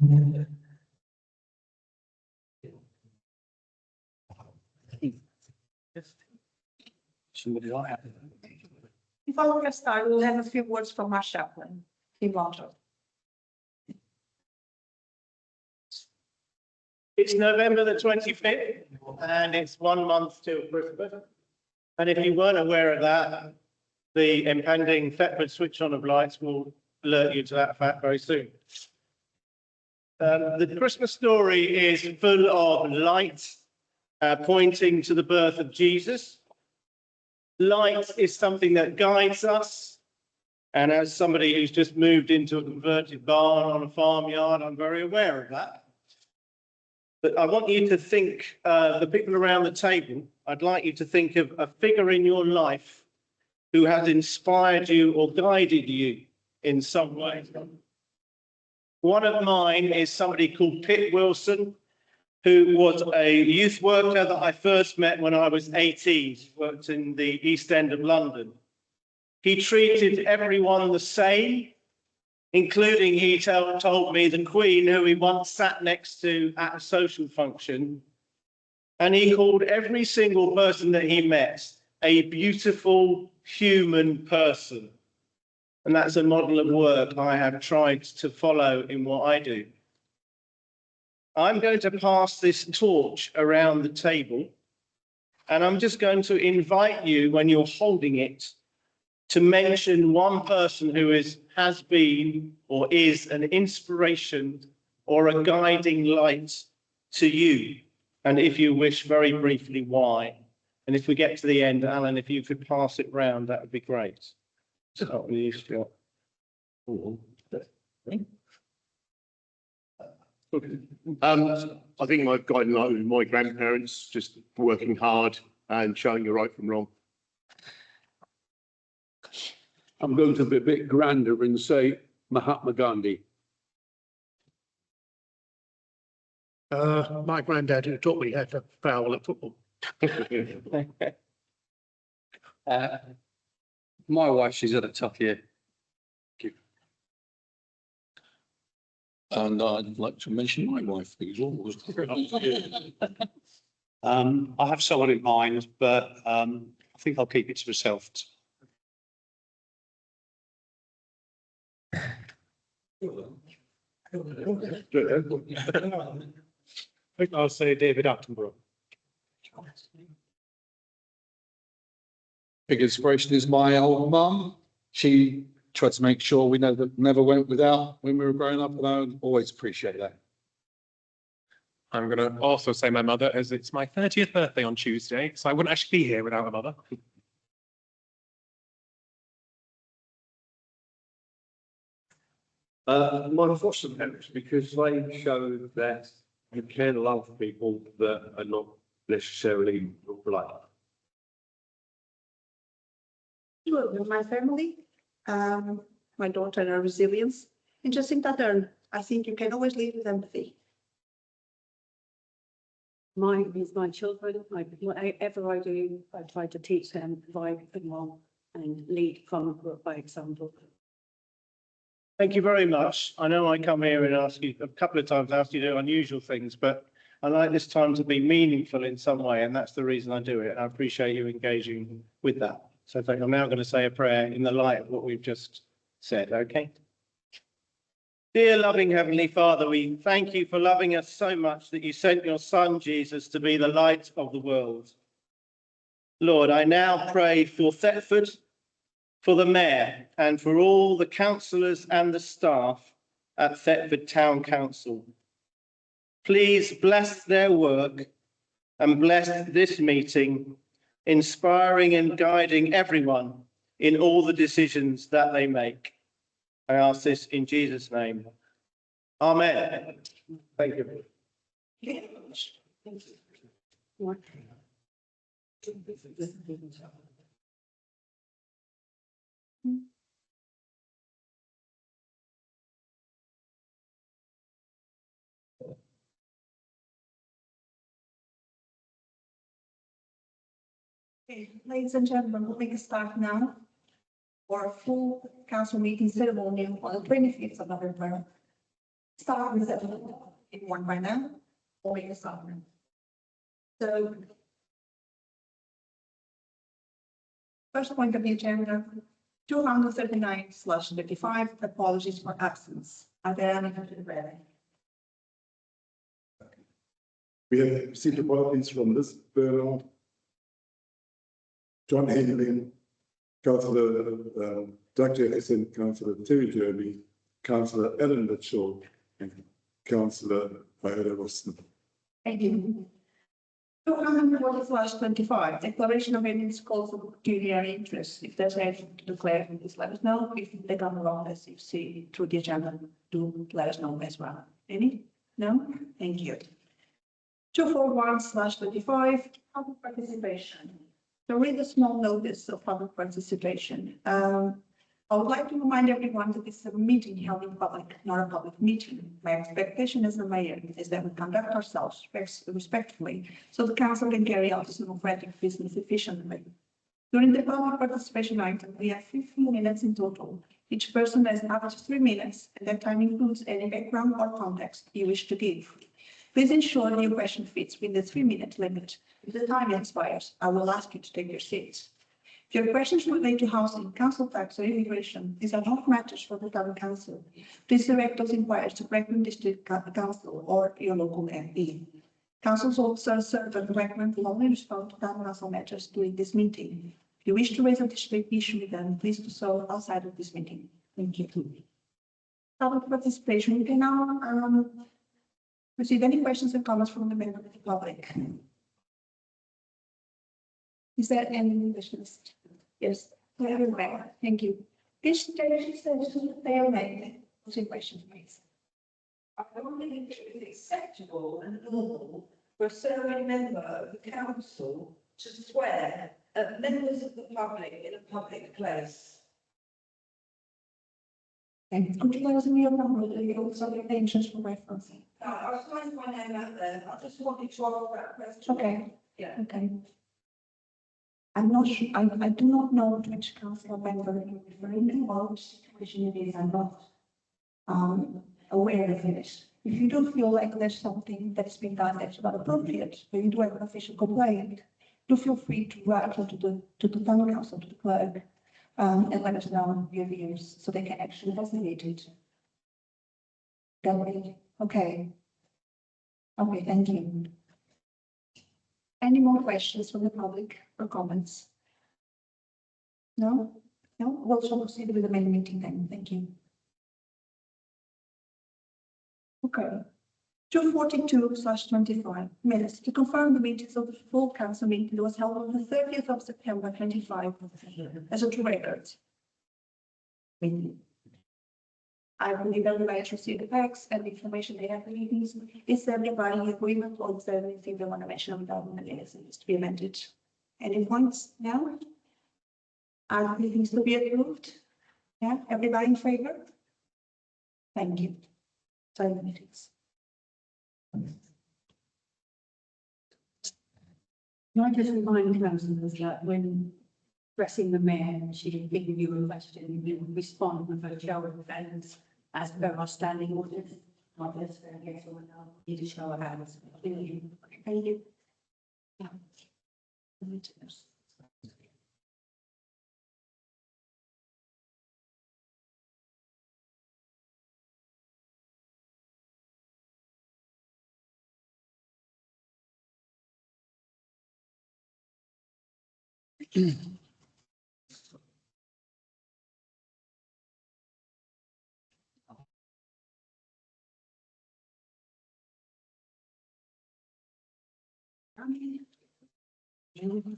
Before we start, we'll have a few words from our chaplain, Kim Lonto. It's November the 25th, and it's 1 month till Christmas. And if you weren't aware of that, the impending Thetford switch on of lights will alert you to that fact very soon. The Christmas story is full of light, pointing to the birth of Jesus. Light is something that guides us. And as somebody who's just moved into a converted barn on a farmyard, I'm very aware of that. But I want you to think, the people around the table, I'd like you to think of a figure in your life who has inspired you or guided you in some way. One of mine is somebody called Pip Wilson, who was a youth worker that I first met when I was 18. He worked in the East End of London. He treated everyone the same, including, he told me, the Queen, who he once sat next to at a social function. And he called every single person that he met a beautiful human person. And that's a model of work I have tried to follow in what I do. I'm going to pass this torch around the table, and I'm just going to invite you, when you're holding it, to mention one person who has been or is an inspiration or a guiding light to you. And if you wish, very briefly, why. And if we get to the end, Alan, if you could pass it round, that would be great. Start with you, Stuart. I think my guiding light was my grandparents, just working hard and showing you right from wrong. I'm going to be a bit grander and say Mahatma Gandhi. My granddad, who taught me how to foul at football. My wife, she's had a tough year. And I'd like to mention my wife, who's always. I have someone in mind, but I think I'll keep it to myself. I think I'll say David Attenborough. Big inspiration is my old mum. She tried to make sure we never went without when we were growing up, and I always appreciate that. I'm going to also say my mother, as it's my 30th birthday on Tuesday, so I wouldn't actually be here without a mother. My foster parents, because they show that you can love people that are not necessarily your blood. Well, my family, my daughter and her resilience, and just think that I think you can always lead with empathy. Mine is my children. Whatever I do, I try to teach them, provide them well, and lead by example. Thank you very much. I know I come here and ask you a couple of times, ask you to do unusual things, but I like this time to be meaningful in some way, and that's the reason I do it. I appreciate you engaging with that. So I'm now going to say a prayer in the light of what we've just said, okay? Dear loving Heavenly Father, we thank you for loving us so much that you sent your Son, Jesus, to be the light of the world. Lord, I now pray for Thetford, for the Mayor, and for all the councillors and the staff at Thetford Town Council. Please bless their work and bless this meeting, inspiring and guiding everyone in all the decisions that they make. I ask this in Jesus' name. Amen. Thank you. Okay, ladies and gentlemen, we'll make a start now for a full council meeting ceremonial on the 25th of November start with one by now, or make a start. So first point of the agenda, 239/35, apologies for absence. Are there any to the read? We have received apologies from Liz Bernard, John Henlin, Councillor Dr. Hassan, Councillor Terry Jeremy, Councillor Ellen Mitchell, and Councillor Viola Wilson. Thank you. 240/25, declaration of any calls of pecuniary interest. If there's anything to declare, please let us know. If they come along, as you see through the agenda, do let us know as well. Any? No? Thank you. 241/25, public participation. To read the small notice of public participation, I would like to remind everyone that this is a meeting held in public, not a public meeting. My expectation as the mayor is that we conduct ourselves respectfully, so the council can carry out its democratic business efficiently. During the public participation item, we have 15 minutes in total. Each person has up to 3 minutes, and that time includes any background or context you wish to give. Please ensure that your question fits within the 3-minute limit. If the time expires, I will ask you to take your seats. If your questions relate to housing, council tax, or immigration, these are not matters for the town council. Please direct those inquiries to Brackman District Council or your local MP. Council's officers serve at Brackman will only respond to town council matters during this meeting. If you wish to raise a district issue with them, please do so outside of this meeting. Thank you. Public participation. You can now receive any questions and comments from the members of the public. Is there any questions? Yes, thank you. This station says they are made. What's your question, please? I don't think it is acceptable and normal for a serving member of the council to swear at members of the public in a public place. And could you let us know your number, also your name just for reference? No, I was trying to find my name out there. I just wanted to ask that question. Okay. Yeah. Okay. I'm not sure, I do not know which council member you're referring to, or which situation it is. I'm not aware of it. If you do feel like there's something that is being done that's not appropriate, or you do have an official complaint, do feel free to write to the town council, to the clerk, and let us know your views so they can actually investigate it. Okay. Okay, thank you. Any more questions from the public or comments? No? No? We'll proceed with the main meeting then. Thank you. Okay. 242/25 minutes to confirm the minutes of the full council meeting that was held on the 30th of September 25 as a record. I believe everybody has received the facts and the information they have in meetings. Is everybody in agreement, or is there anything they want to mention about the minutes that needs to be amended? Any points now? Are the meetings to be approved? Yeah, everybody in favor? Thank you. Sorry, meetings. Can I just remind councillors that when addressing the mayor, she can give you a question, you respond with a show of hands as per our standing orders. Not necessarily yes or no, you just show of hands. Thank you. Thank you.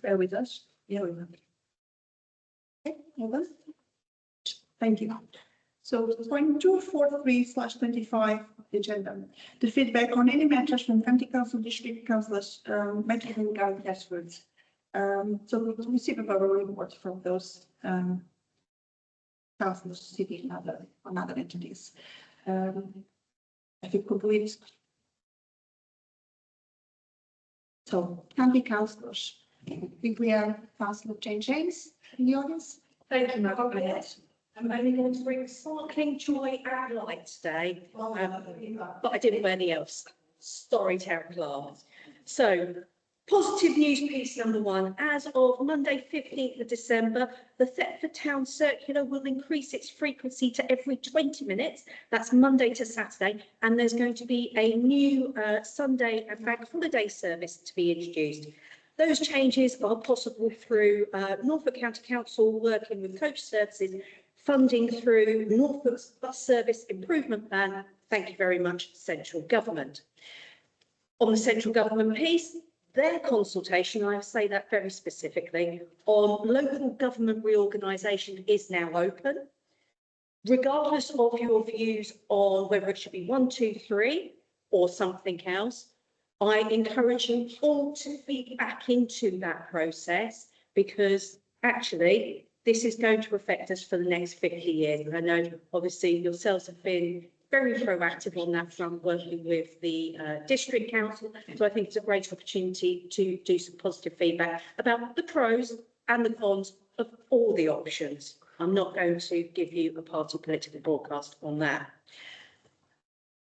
Bear with us. Yeah, we will. Okay, hold on. Thank you. So point 243/25 the agenda. The feedback on any matters from county council, district councillors, matters regarding Thetford. So we will receive a report from those councillors sitting on other entities. If you could please. So county councillors, I think we have Councillor Jane James in the audience. Thank you, Madam Mayor. I'm only going to bring sparkling joy and light today, but I didn't wear the elves. Sorry, Town Clerk. So, positive news piece number one. As of Monday, 15th of December, the Thetford Town Circular will increase its frequency to every 20 minutes. That's Monday to Saturday. And there's going to be a new Sunday and bank holiday service to be introduced. Those changes are possible through Norfolk County Council working with coach services, funding through Norfolk's bus service improvement plan. Thank you very much, central government. On the central government piece, their consultation, I say that very specifically, on local government reorganisation is now open. Regardless of your views on whether it should be 1, 2, 3 or something else, I encourage you all to feed back into that process, because actually this is going to affect us for the next 50 years. And I know obviously yourselves have been very proactive on that front, working with the district council. So I think it's a great opportunity to do some positive feedback about the pros and the cons of all the options. I'm not going to give you a party political broadcast on that.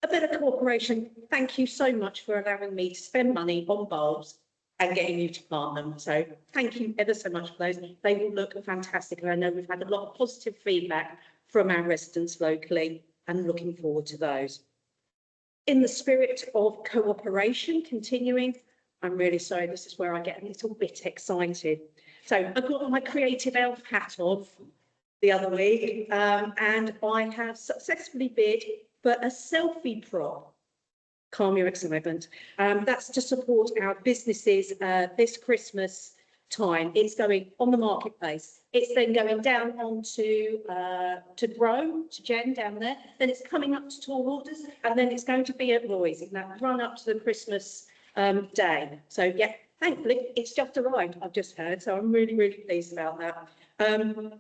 A bit of cooperation. Thank you so much for allowing me to spend money on bulbs and getting you to plant them. So thank you ever so much for those. They will look fantastic. And I know we've had a lot of positive feedback from our residents locally, and looking forward to those. In the spirit of cooperation continuing, I'm really sorry, this is where I get a little bit excited. So I got my creative elf hat on the other week, and I have successfully bid for a selfie prop. Calm your excitement. That's to support our businesses this Christmas time. It's going on the marketplace. It's then going down onto to Grow, to Jen down there. Then it's coming up to Tall Orders, and then it's going to be at Roy's in that run up to the Christmas day. So yeah, thankfully it's just arrived, I've just heard. So I'm really, really pleased about that.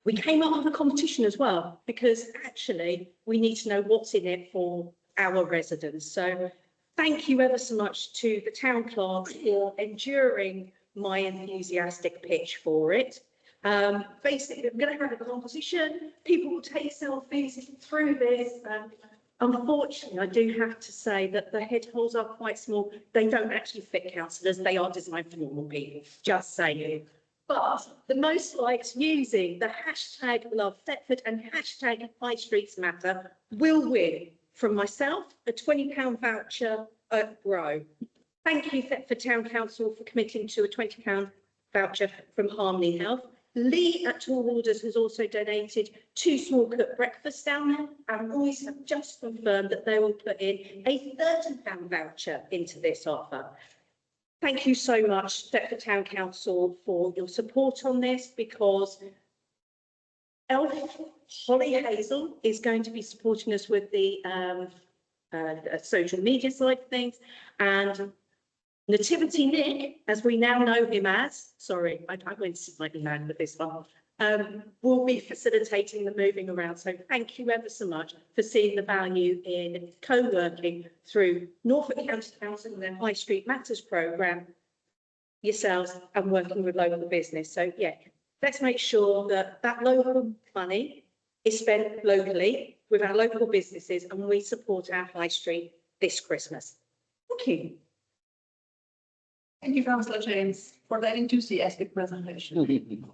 We came up with a competition as well, because actually we need to know what's in it for our residents. So thank you ever so much to the town clerk for enduring my enthusiastic pitch for it. Basically, I'm going to have a competition. People will take selfies through this. Unfortunately, I do have to say that the head holes are quite small. They don't actually fit councillors. They are designed for normal people, just saying. But the most likes using the hashtag Love Thetford and hashtag High Streets Matter will win from myself a £20 voucher at Grow. Thank you, Thetford Town Council, for committing to a £20 voucher from Harmony Health. Lee at Tall Orders has also donated 2 small cooked breakfasts down there, and Royce have just confirmed that they will put in a £30 voucher into this offer. Thank you so much, Thetford Town Council, for your support on this, because Elf Holly Hazel is going to be supporting us with the social media side of things, and Nativity Nick, as we now know him as, sorry, I went slightly mad with this one, will be facilitating the moving around. So thank you ever so much for seeing the value in co-working through Norfolk County Council and their High Street Matters programme, yourselves, and working with local business. So yeah, let's make sure that that local money is spent locally with our local businesses, and we support our High Street this Christmas. Thank you. Thank you, Councillor James, for that enthusiastic presentation.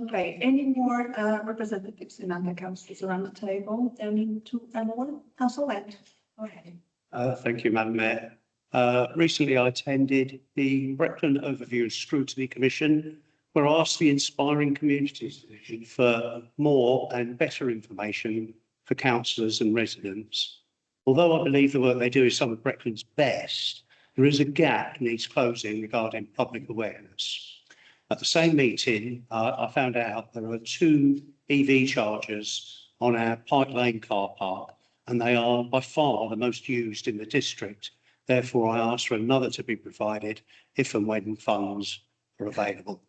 Okay, any more representatives in other councils around the table? Anyone? Councillor Lent, go ahead. Thank you, Madam Mayor. Recently, I attended the Breckland Overview and Scrutiny Commission, where I asked the Inspiring Communities Division for more and better information for councillors and residents. Although I believe the work they do is some of Breckland's best, there is a gap needs closing regarding public awareness. At the same meeting, I found out there are 2 EV chargers on our Pike Lane car park, and they are by far the most used in the district. Therefore, I asked for another to be provided if and when funds are available.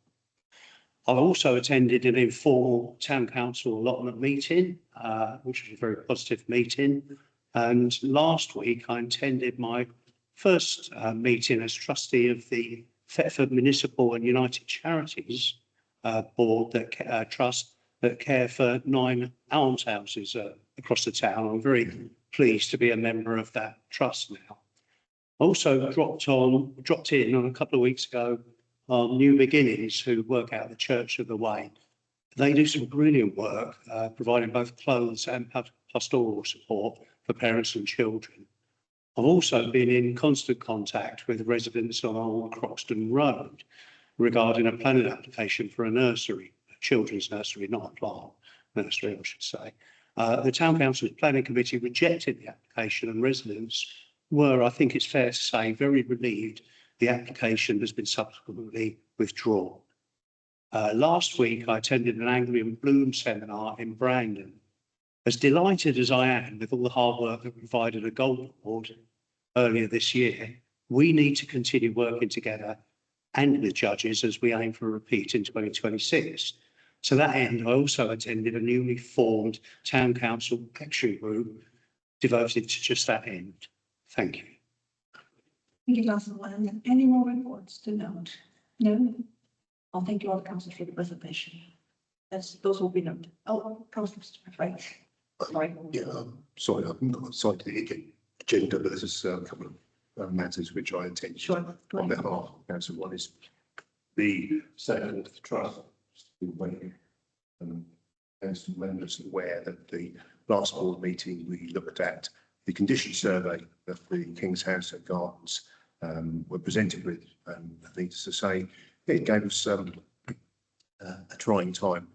I've also attended an informal town council allotment meeting, which was a very positive meeting. And last week, I attended my first meeting as trustee of the Thetford Municipal and United Charities Board that trust that care for 9 almshouses across the town. I'm very pleased to be a member of that trust now. Also dropped in on a couple of weeks ago New Beginnings, who work out of the Church of the Way. They do some brilliant work, providing both clothes and pastoral support for parents and children. I've also been in constant contact with residents on Old Croxton Road regarding a planning application for a nursery, a children's nursery, not a plant nursery, I should say. The Town Council's Planning Committee rejected the application, and residents were, I think it's fair to say, very relieved the application has been subsequently withdrawn. Last week, I attended an Anglian Bloom seminar in Brandon. As delighted as I am with all the hard work that provided a gold award earlier this year, we need to continue working together and with judges as we aim for a repeat in 2026. To that end, I also attended a newly formed Town Council action group devoted to just that end. Thank you. Thank you, Councillor Lennon. Any more reports to note? No? I'll thank you all, Councillor, for the presentation. Those will be noted. Oh, Councillor, right. Sorry. Yeah, sorry, I haven't got a side to the agenda, but there's a couple of matters which I intend to on behalf of council. One is the second trust. Council members aware that the last board meeting we looked at the condition survey that the King's House and Gardens were presented with. Needless to say, it gave us a trying time.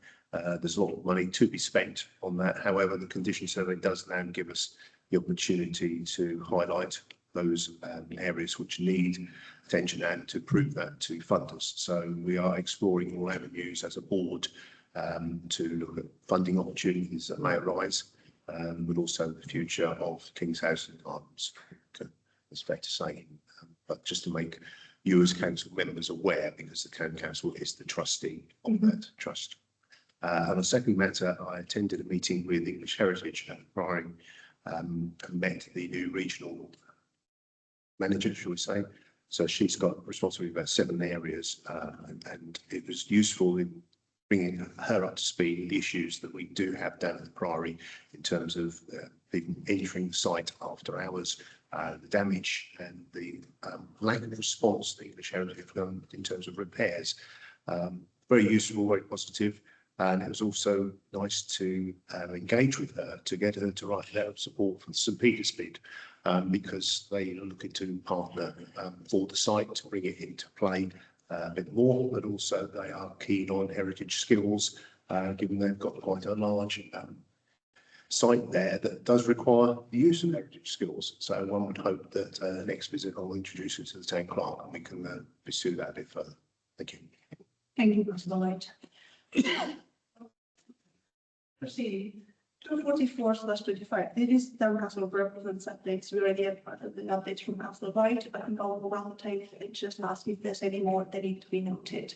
There's a lot of money to be spent on that. However, the condition survey does now give us the opportunity to highlight those areas which need attention and to prove that to funders. So we are exploring all avenues as a board to look at funding opportunities that may arise, but also the future of King's House and Gardens. It's fair to say, but just to make you as council members aware, because the Town Council is the trustee of that trust. On a second matter, I attended a meeting with English Heritage at Priory and met the new regional manager, shall we say. So she's got responsibility about 7 areas, and it was useful in bringing her up to speed with the issues that we do have down at the Priory in terms of people entering the site after hours, the damage and the lack of response to English Heritage have done in terms of repairs. Very useful, very positive. And it was also nice to engage with her to get her to write a letter of support from St Peter's bid, because they are looking to partner for the site to bring it into play a bit more, but also they are keen on heritage skills, given they've got quite a large site there that does require the use of heritage skills. So one would hope that next visit I'll introduce her to the town clerk and we can pursue that a bit further. Thank you. Thank you, Councillor Light. Proceeding. 244/25. It is Town Council of Representatives updates. We already had part of the updates from Councillor Light. I think I'll go around the table and just ask if there's any more that need to be noted.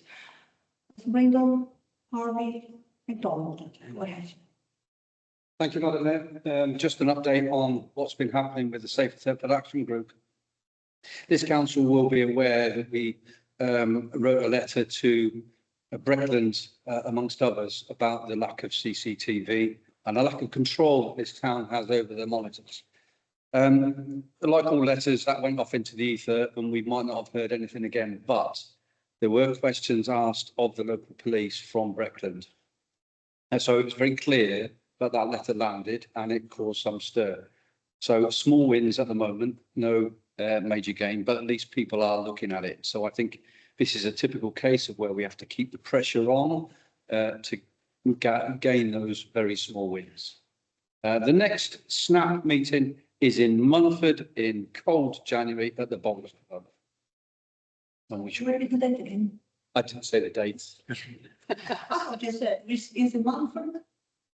Brindle, Harvey, McDonald. Go ahead. Thank you, Madam Mayor. Just an update on what's been happening with the Safe Thetford Action Group. This council will be aware that we wrote a letter to Breckland, amongst others, about the lack of CCTV and a lack of control that this town has over the monitors. Like all letters, that went off into the ether and we might not have heard anything again, but there were questions asked of the local police from Breckland. And so it was very clear that that letter landed and it caused some stir. So small wins at the moment, no major gain, but at least people are looking at it. So I think this is a typical case of where we have to keep the pressure on to gain those very small wins. The next SNAP meeting is in Munford in cold January at the Bowls Club. And we should. Where did the date again? I didn't say the dates. What you said, is it Munford?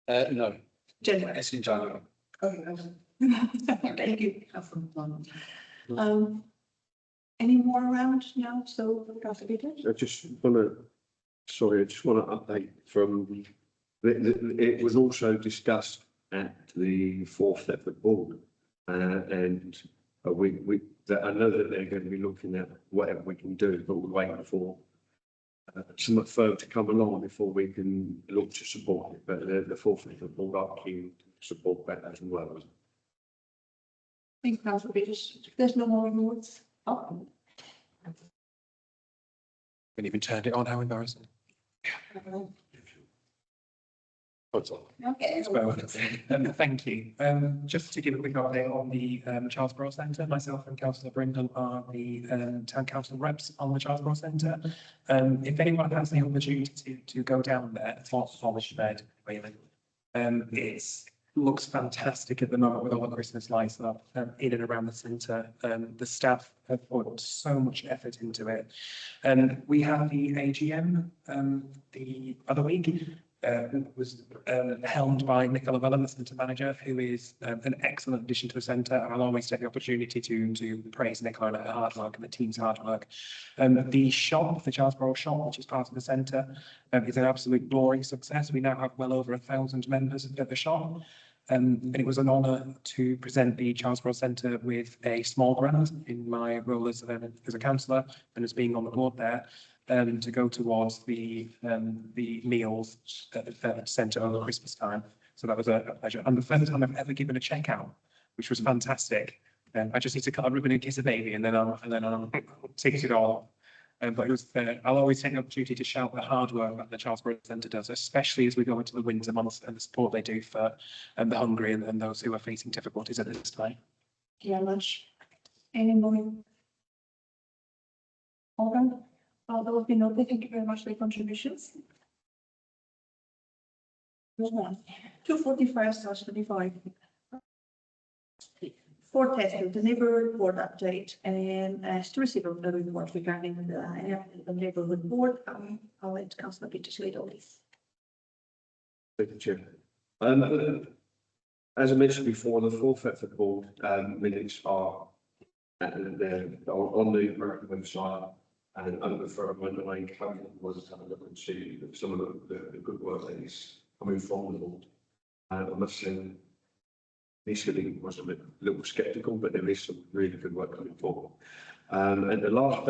No, January. it's in January. Thank you. Any more around now? So, Councillor Peters? I just want to update from, it was also discussed at the 4th Thetford board, and I know that they're going to be looking at whatever we can do, but we're waiting for something further to come along before we can look to support it. But the Fourth Fleetwood Board are keen to support that as well. Thank you, Councillor Peters. If there's no more reports. Oh. Haven't even turned it on, how embarrassing. Okay. Thank you. Just to give a quick update on the Charlesborough Centre, myself and Councillor Brendan are the town council reps on the Charlesborough Centre. If anyone has the opportunity to go down there, it's not polished bed, really. It looks fantastic at the moment with all the Christmas lights up in and around the centre. The staff have put so much effort into it. We had the AGM the other week. Was helmed by Nicola Vellum, the centre manager, who is an excellent addition to the centre. I'll always take the opportunity to praise Nicola and her hard work and the team's hard work. The shop, the Charlesborough shop, which is part of the centre, is an absolute glorious success. We now have well over 1,000 members at the shop. And it was an honour to present the Charlesborough Centre with a small grant in my role as a councillor and as being on the board there. To go towards the meals at the Thetford Centre over Christmas time. So that was a pleasure. And the first time I've ever given a check out, which was fantastic. I just need to cut a ribbon and kiss a baby, and then I'll ticket it all. But it was, I'll always take the opportunity to shout the hard work that the Charlesborough Centre does, especially as we go into the winter months and the support they do for the hungry and those who are facing difficulties at this time. Thank you very much. Any more? Over. There will be no, thank you very much for your contributions. Move on. 245/25. For Thetford, the neighbourhood board update, and to receive a report regarding the neighbourhood board, I'll let Councillor Peters lead all this. Thank you, Chair. As I mentioned before, the Fourth Thetford Board minutes are on the website. And over for when I was to have a look and see some of the good work that is coming from the board. I must say, initially was a little sceptical, but there is some really good work coming forward. And the last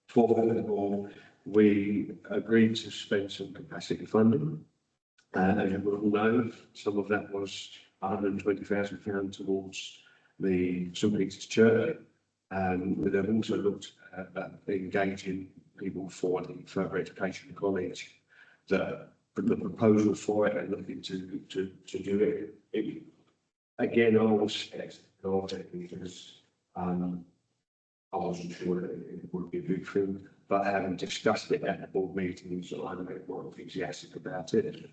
Fourth Thetford Board, we agreed to spend some capacity funding. As you will know, some of that was £120,000 towards the St Peter's Church. But they've also looked at engaging people for the further education college. The proposal for it and looking to do it. Again, I was skeptical because I wasn't sure that it would be a big thing. But having discussed it at the board meetings, I'm a bit more enthusiastic about it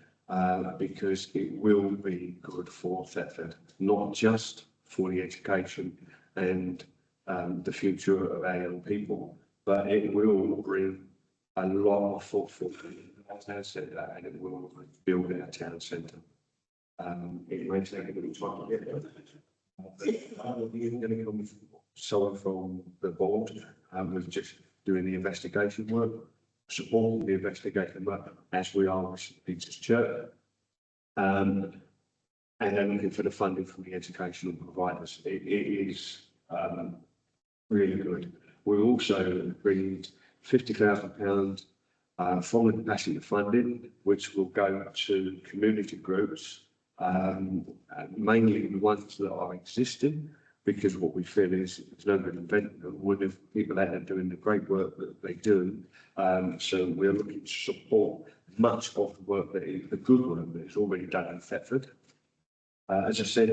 because it will be good for Thetford, not just for the education and the future of our young people, but it will bring a lot of footfall to our town centre and it will build our town centre. It may take a little time to get there. I'm going to come with someone from the board with just doing the investigation work, supporting the investigation work as we are with St Peter's Church. And then looking for the funding from the educational providers. It is really good. We also agreed £50,000 from the capacity funding, which will go to community groups, mainly the ones that are existing, because what we feel is it's no good inventing them when people out there doing the great work that they do. So we're looking to support much of the work that is the good work that is already done in Thetford. As I said,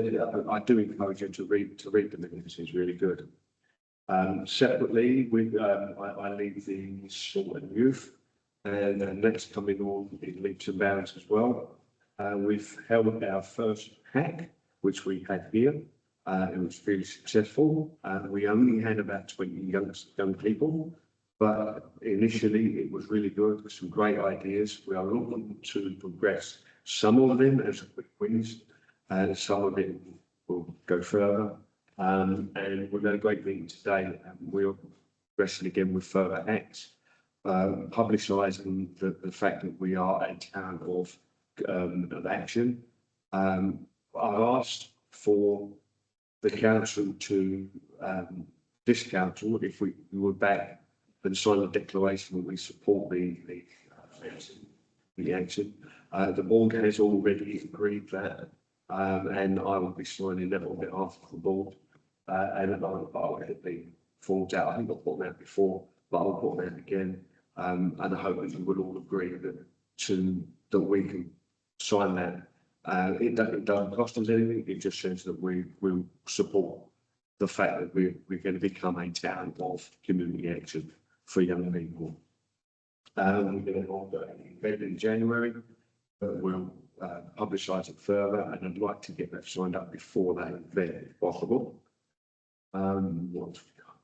I do encourage you to read the minutes. It's really good. Separately, I lead the sport and youth, and next coming on is leaps and bounds as well. We've held our first hack, which we had here. It was really successful. We only had about 20 young people, but initially it was really good with some great ideas. We are looking to progress some of them as quick wins, and some of it will go further. And we've had a great meeting today, and we're progressing again with further acts, publicising the fact that we are a town of action. I asked for the council to, this council, if we would back and sign the declaration that we support the action. The board has already agreed that, and I will be signing that on behalf of the board. And I'll get it being formed out. I think I've put that before, but I'll put that again. And I hope that you will all agree that we can sign that. It doesn't cost us anything. It just says that we will support the fact that we're going to become a town of community action for young people. We're going to hold an event in January, but we'll publicise it further, and I'd like to get that signed up before that event if possible. What else we got?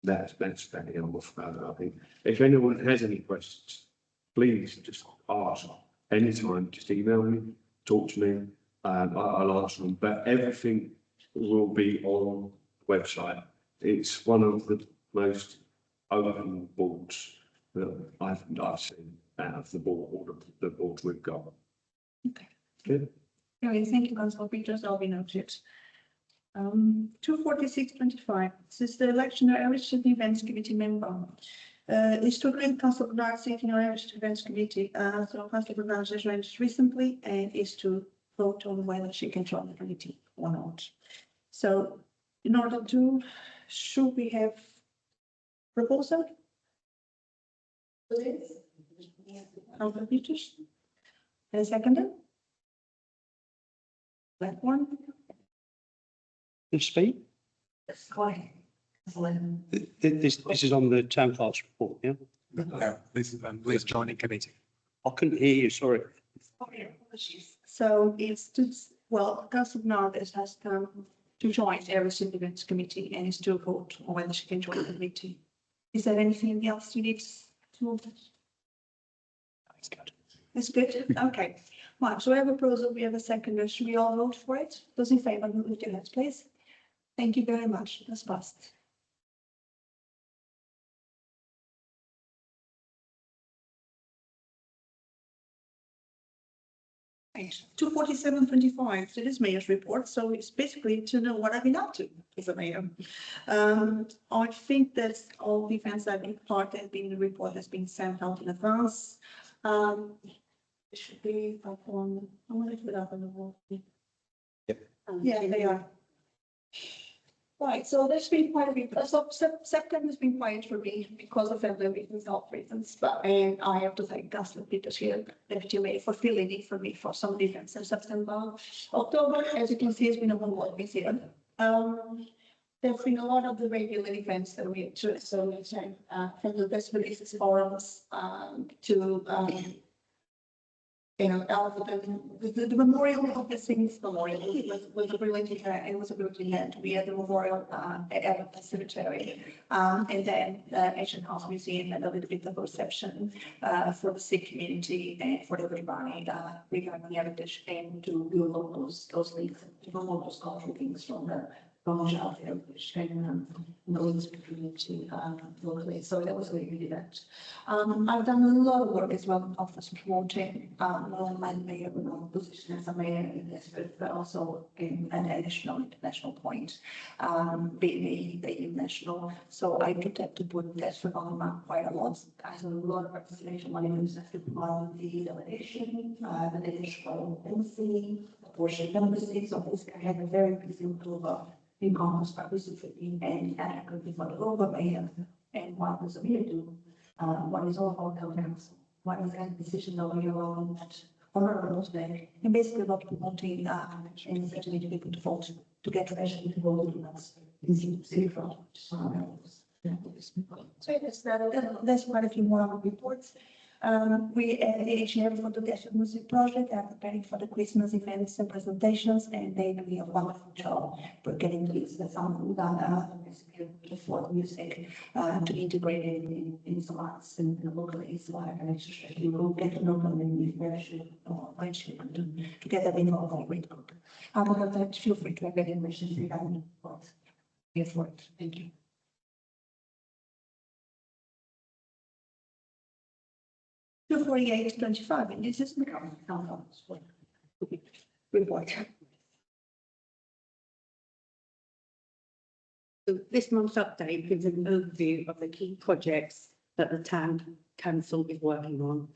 That's about it. I think if anyone has any questions, please just ask anytime. Just email me, talk to me. I'll answer them. But everything will be on the website. It's one of the most open boards that I've seen out of the boards we've got. Okay. Good. Anyway, thank you, Councillor Peters. I'll be noted. 24625. This is the election of Irish City Events Committee member. Is to agree with Councillor Bernard seating our Irish Events Committee. So Councillor Bernard has joined us recently and is to vote on whether she can join the committee or not. So in order to, should we have proposal? Please. Councillor Peters. And seconded? That one? To speak? Go ahead. This is on the town clerk's report, yeah? No, this is Liz joining committee. I couldn't hear you, sorry. So it's to, well, Councillor Bernard has come to join the Irish Events Committee and is to vote on whether she can join the committee. Is there anything else you need to move? That's good. That's good. Okay. Right. So we have a proposal. We have a second. Should we all vote for it? Those in favour, move your hands, please. Thank you very much. That's passed. Right. 24725. So this mayor's report. So it's basically to know what I've been up to as a mayor. I think that all the events I've been part of the report has been sent out in advance. It should be up on, I want to put it up on the wall. Yep. Yeah, they are. Right, so there's been quite a bit, so September's been quiet for me because of family reasons, health reasons, but I have to thank Councillor Peters here, Deputy Mayor, for filling in for me for some of the events in September. October, as you can see, has been a one this year. There's been a lot of the regular events that we do, so from the best releases forums to the memorial of the Saints Memorial was a brilliant event. It was a brilliant event. We had the memorial at the cemetery, and then the Ancient House Museum and a little bit of reception for the Sikh community and for everybody regarding the heritage and to build all those links, to build all those cultural things from the heritage and those community locally. So that was a really good event. I've done a lot of work as well in office promoting not only my mayor, but my position as a mayor in Thetford, but also in an additional international point, being the international. So I do tend to put Thetford on the map quite a lot. I have a lot of participation when it was on the delegation, the additional embassy, the portion embassy. So I had a very busy October in Congress participating and acting before the government and what was here to what is all about the council, what is that decision over your own honorable today, and basically about promoting and encouraging people to vote to get ready to vote in us. So that's quite a few more reports. We at the AGM for the Thetford Music Project are preparing for the Christmas events and presentations, and they do a wonderful job for getting these the sound done for music to integrate it in some arts and locally. So we will get to know them in very short to get them involved in a great group. However, that feel free to have any questions you have here for it. Thank you. 24825, and this is the report. So this month's update gives an overview of the key projects that the town council is working on.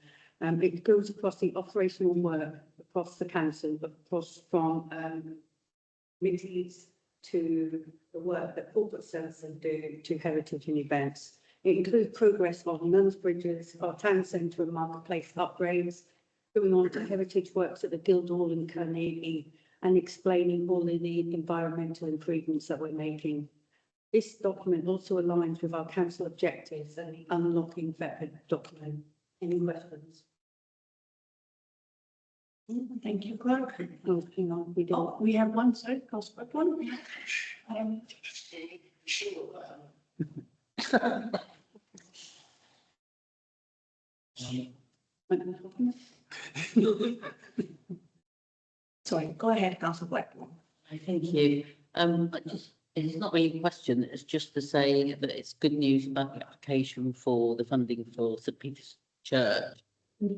It goes across the operational work across the council, but across from committees to the work that corporate services do to heritage and events. It includes progress on Nuns Bridges, our town centre and marketplace upgrades, going on to heritage works at the Guildhall in Carnegie, and explaining all of the environmental improvements that we're making. This document also aligns with our council objectives and the Unlocking Thetford document. Any questions? Thank you, Clerk. Oh, hang on, we do. Oh, we have one, sorry, Councillor one. Sorry, go ahead, Councillor Blackburn. Thank you. It's not really a question, it's just to say that it's good news about the application for the funding for St Peter's Church.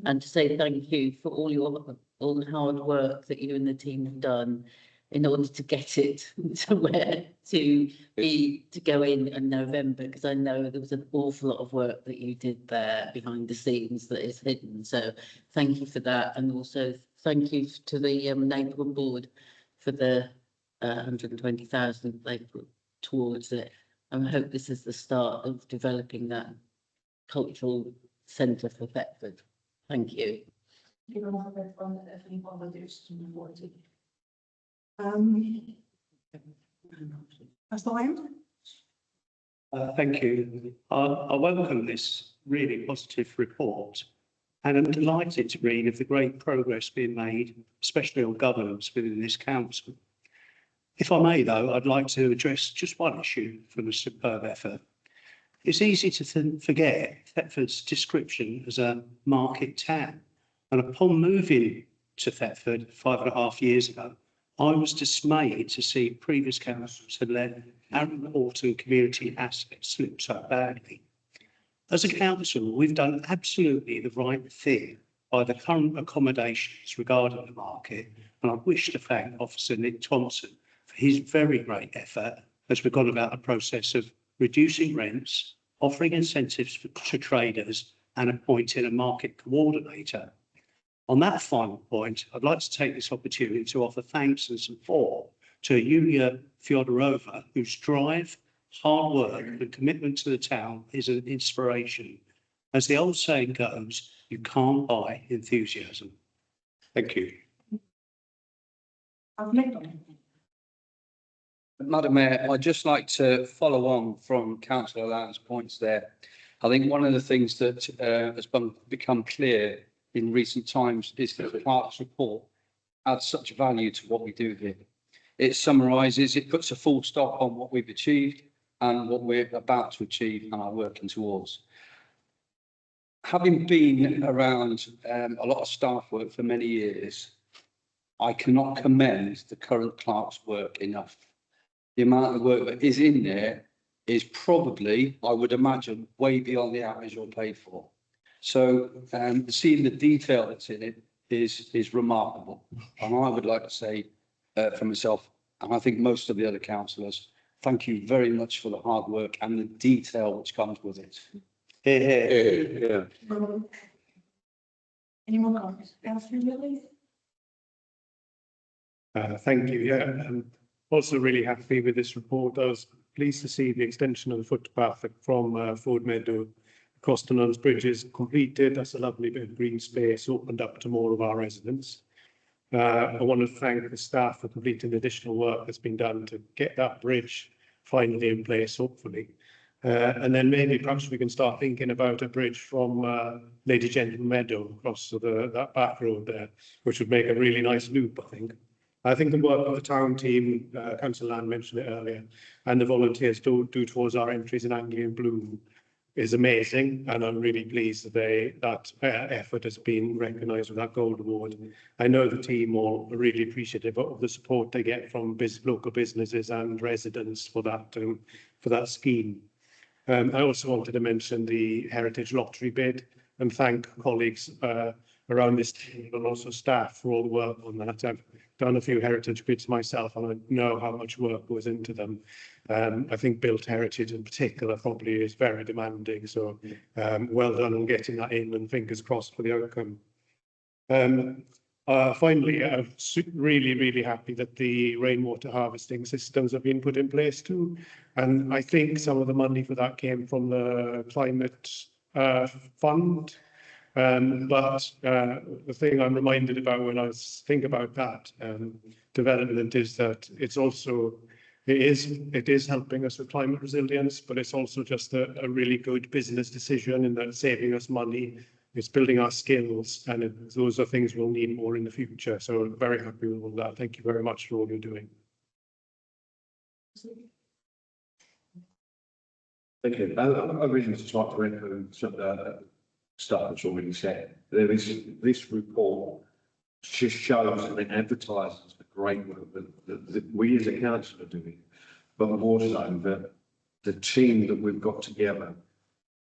And to say thank you for all the hard work that you and the team have done in order to get it to where to go in November, because I know there was an awful lot of work that you did there behind the scenes that is hidden. So thank you for that, and also thank you to the neighbourhood board for the 120,000 they put towards it. And I hope this is the start of developing that cultural centre for Thetford. Thank you. Councillor Lyon? Thank you. I welcome this really positive report, and I'm delighted to read of the great progress being made, especially on governance within this council. If I may, though, I'd like to address just one issue from a superb effort. It's easy to forget Thetford's description as a market town, and upon moving to Thetford 5.5 years ago, I was dismayed to see previous councils had let our important community assets slip so badly. As a council, we've done absolutely the right thing by the current accommodations regarding the market, and I wish to thank Officer Nick Thompson for his very great effort as we've gone about a process of reducing rents, offering incentives to traders, and appointing a market coordinator. On that final point, I'd like to take this opportunity to offer thanks and support to Yulia Fyodorova, whose drive, hard work and commitment to the town is an inspiration. As the old saying goes, you can't buy enthusiasm. Thank you. Madam Mayor, I'd just like to follow on from Councillor Allen's points there. I think one of the things that has become clear in recent times is that the Clerk's report adds such value to what we do here. It summarises, it puts a full stop on what we've achieved and what we're about to achieve and are working towards. Having been around a lot of staff work for many years, I cannot commend the current clerk's work enough. The amount of work that is in there is probably, I would imagine, way beyond the average you're paid for. So seeing the detail that's in it is remarkable. And I would like to say for myself, and I think most of the other councillors, thank you very much for the hard work and the detail which comes with it. Yeah. Any more comments? Councillor Lilly? Thank you. Yeah, I'm also really happy with this report. I was pleased to see the extension of the footpath from Ford Meadow across to Nuns Bridges completed. That's a lovely bit of green space opened up to more of our residents. I want to thank the staff for completing the additional work that's been done to get that bridge finally in place, hopefully. And then maybe perhaps we can start thinking about a bridge from Lady Gentleman Meadow across to that back road there, which would make a really nice loop, I think. I think the work of the town team, Councillor Land mentioned it earlier, and the volunteers do towards our entries in Anglian Bloom is amazing, and I'm really pleased that effort has been recognised with that gold award. I know the team are really appreciative of the support they get from local businesses and residents for that scheme. I also wanted to mention the Heritage Lottery bid and thank colleagues around this table and also staff for all the work on that. I've done a few heritage bids myself and I know how much work goes into them. I think built heritage in particular probably is very demanding. So well done on getting that in and fingers crossed for the outcome. Finally, I'm really happy that the rainwater harvesting systems have been put in place too. And I think some of the money for that came from the climate fund. But the thing I'm reminded about when I think about that development is that it's also, it is helping us with climate resilience, but it's also just a really good business decision in that it's saving us money. It's building our skills, and those are things we'll need more in the future. So very happy with all that. Thank you very much for all you're doing. Thank you. I really just like to echo some of the stuff that's already said. There is this report just shows and advertises the great work that we as a council are doing, but more so that the team that we've got together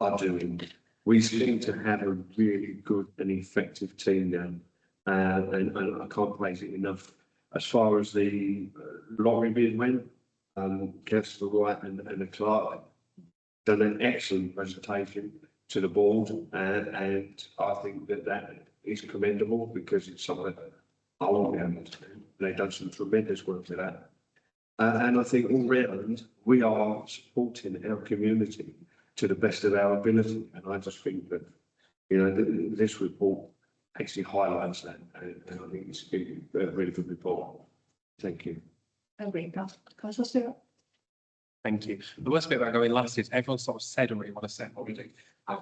are doing. We seem to have a really good and effective team now, and I can't praise it enough. As far as the lottery bid went, Councillor Wright and the clerk done an excellent presentation to the board, and I think that is commendable because it's something that I want to be able to do. They've done some tremendous work with that. And I think all round, we are supporting our community to the best of our ability. And I just think that, you know, this report actually highlights that. And I think it's a really good report. Thank you. Agree, Councillor Stewart. Thank you. The worst bit about going last is everyone sort of said already what I said already.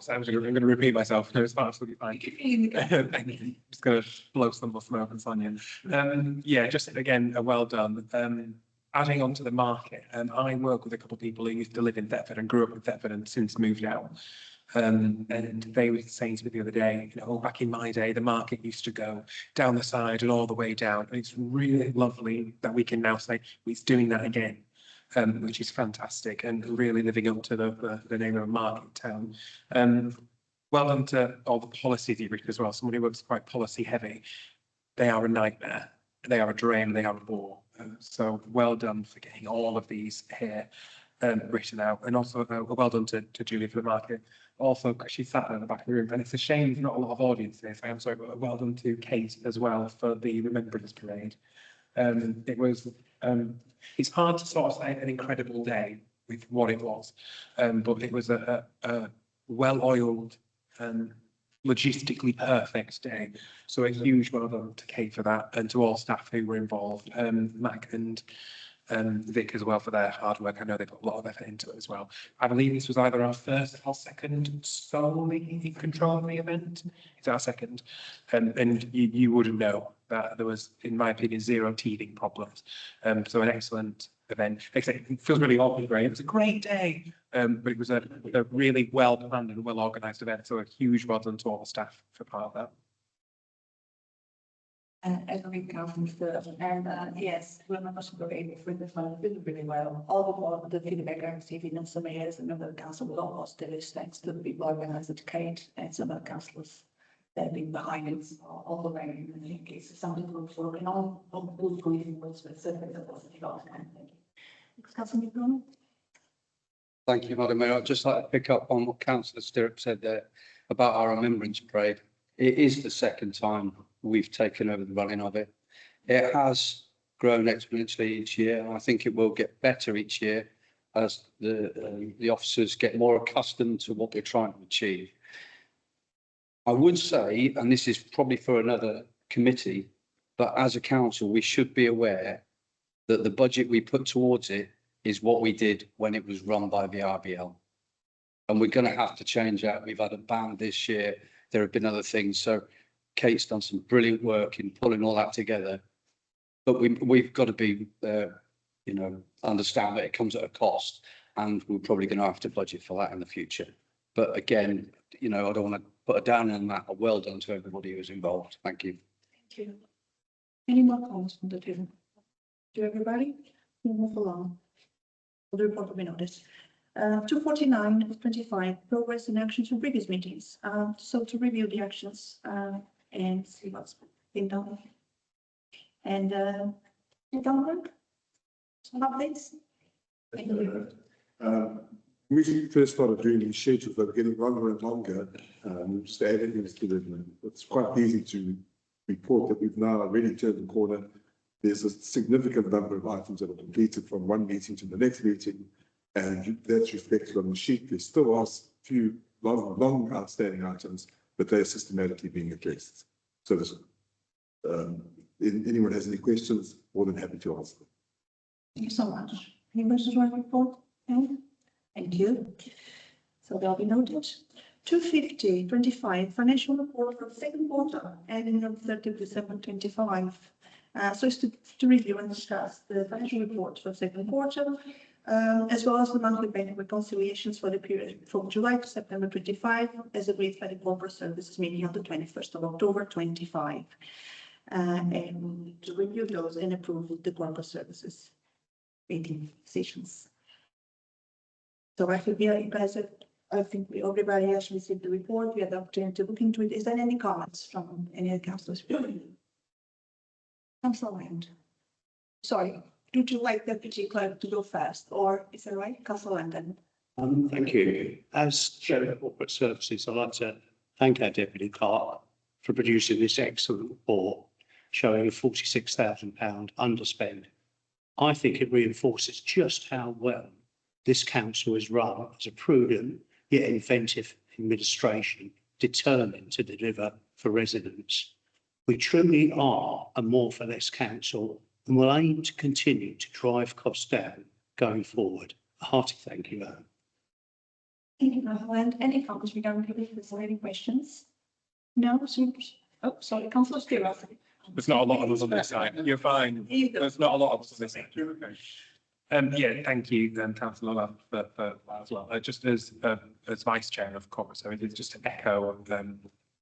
So I'm going to repeat myself. No, it's absolutely fine. Thank you. I'm just going to blow some more smoke and Sonia. Yeah, just again, a well done. Adding on to the market, I work with a couple of people who used to live in Thetford and grew up in Thetford and since moved out. And they were saying to me the other day, you know, back in my day, the market used to go down the side and all the way down. And it's really lovely that we can now say it's doing that again. Which is fantastic and really living up to the name of a market town. Well done to all the policies you've written as well. Somebody who works quite policy heavy. They are a nightmare. They are a drain. They are a bore. So well done for getting all of these here written out. And also well done to Julie for the market. Also, because she sat at the back of the room. And it's a shame there's not a lot of audience there. So I'm sorry, but well done to Kate as well for the Remembrance Parade. It was, it's hard to sort of say an incredible day with what it was, but it was a well-oiled and logistically perfect day. So a huge well done to Kate for that and to all staff who were involved, Mac and Vic as well for their hard work. I know they put a lot of effort into it as well. I believe this was either our first or second solely in control of the event. It's our second, and you wouldn't know that there was, in my opinion, zero teething problems. So an excellent event. Except it feels really awkward, great. It was a great day, but it was a really well planned and well organised event. So a huge well done to all the staff for part of that. Agree, Councillor. And yes, we're not able for this one really well. All the feedback I'm receiving in some areas and other council will almost do is thanks to the people organised at Kate and some other councillors that have been behind it all the way. And I think it's something we're working on good grieving with, but certainly that wasn't the outcome. Thank you. Councillor McDonald. Thank you, Madam Mayor. I'd just like to pick up on what Councillor Stirrup said there about our Remembrance Parade. It is the second time we've taken over the running of it. It has grown exponentially each year, and I think it will get better each year as the officers get more accustomed to what we're trying to achieve. I would say, and this is probably for another committee, but as a council, we should be aware that the budget we put towards it is what we did when it was run by the RBL. And we're going to have to change that. We've had a ban this year. There have been other things. So Kate's done some brilliant work in pulling all that together. But we've got to be, you know, understand that it comes at a cost, and we're probably going to have to budget for that in the future. But again, you know, I don't want to put a down on that. Well done to everybody who's involved. Thank you. Thank you. Any more comments from the table? To everybody? We'll move along. The report will be noticed. 249 of 25, progress and actions from previous meetings. So to review the actions, and see what's been done. And, Donald, some updates? We first started doing these schedules, they were getting longer and longer. So adding things to them, it's quite easy to report that we've now really turned the corner. There's a significant number of items that are completed from one meeting to the next meeting, and that's reflected on the sheet. There still are a few long outstanding items, but they are systematically being addressed. So this, anyone has any questions, more than happy to answer them. Thank you so much. Any questions on the report? No? Thank you. So they'll be noted. 250/25 financial report for the second quarter ending on 30th December 25. So it's to review and discuss the financial report for the second quarter, as well as the monthly bank reconciliations for the period from July to September 25, as agreed by the corporate services meeting on the 21st of October 25. And to review those and approve the corporate services meeting decisions. So I think you guys have, I think everybody has received the report. We had the opportunity to look into it. Is there any comments from any of the councillors? Councillor Land. Sorry, would you like Deputy Clerk to go first, or is that right? Councillor Landon. Thank you. As Chair of Corporate Services, I'd like to thank our Deputy Clerk for producing this excellent report showing a £46,000 underspend. I think it reinforces just how well this council is run as a prudent yet inventive administration determined to deliver for residents. We truly are a more for less council and will aim to continue to drive costs down going forward. A hearty thank you. Thank you, Councillor Land. Any comments regarding this? Any questions? No? Oh, sorry, Councillor Stewart. There's not a lot of us on this side. You're fine. There's not a lot of us on this side. Okay. Yeah, thank you, Councillor Love, for that as well. Just as Vice Chair of Corporate Services, just to echo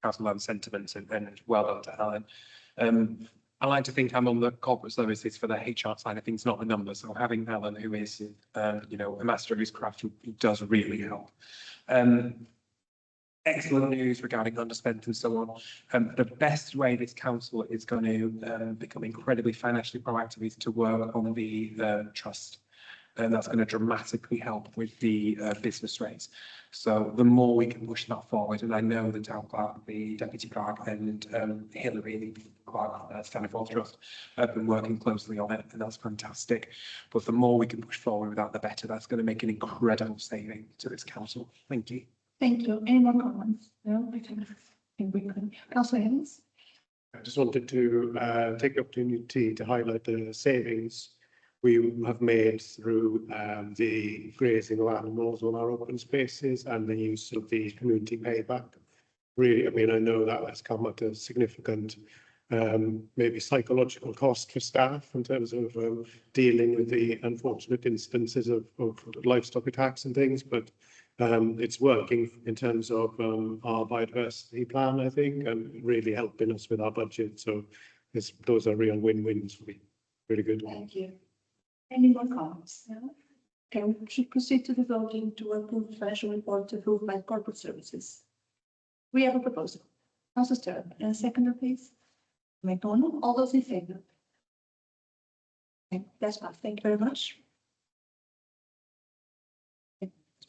Councillor Love's sentiments and well done to Helen. I like to think I'm on the corporate services for the HR side of things, not the numbers. So having Helen, who is, a master of his craft, who does really help. Excellent news regarding underspent and so on. The best way this council is going to become incredibly financially proactive is to work on the trust. And that's going to dramatically help with the business rates. So the more we can push that forward, and I know the town clerk, the deputy clerk, and Hillary, the clerk, Stanford Trust, have been working closely on it, and that's fantastic. But the more we can push forward with that, the better. That's going to make an incredible saving to this council. Thank you. Thank you. Any more comments? No, I think we can. Councillor Evans. I just wanted to take the opportunity to highlight the savings we have made through the grazing of animals on our open spaces and the use of the community payback. Really, I mean, I know that has come at a significant maybe psychological cost for staff in terms of dealing with the unfortunate instances of livestock attacks and things, but it's working in terms of our biodiversity plan, I think, and really helping us with our budget. So those are real win-wins for me. Really good. Thank you. Any more comments? No? Okay, we should proceed to the voting to approve the financial report approved by corporate services. We have a proposal. Councillor Sturr, and a seconder, please. McDonald, all those in favour? Okay, that's passed. Thank you very much.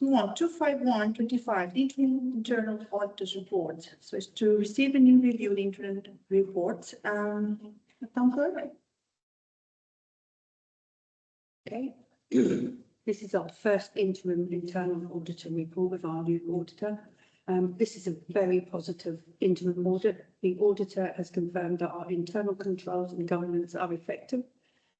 Move on, 251/25, the interim internal auditors report. So it's to receive and review the interim report. Town clerk. Okay. This is our first interim internal auditor report with our new auditor. This is a very positive interim audit. The auditor has confirmed that our internal controls and governance are effective.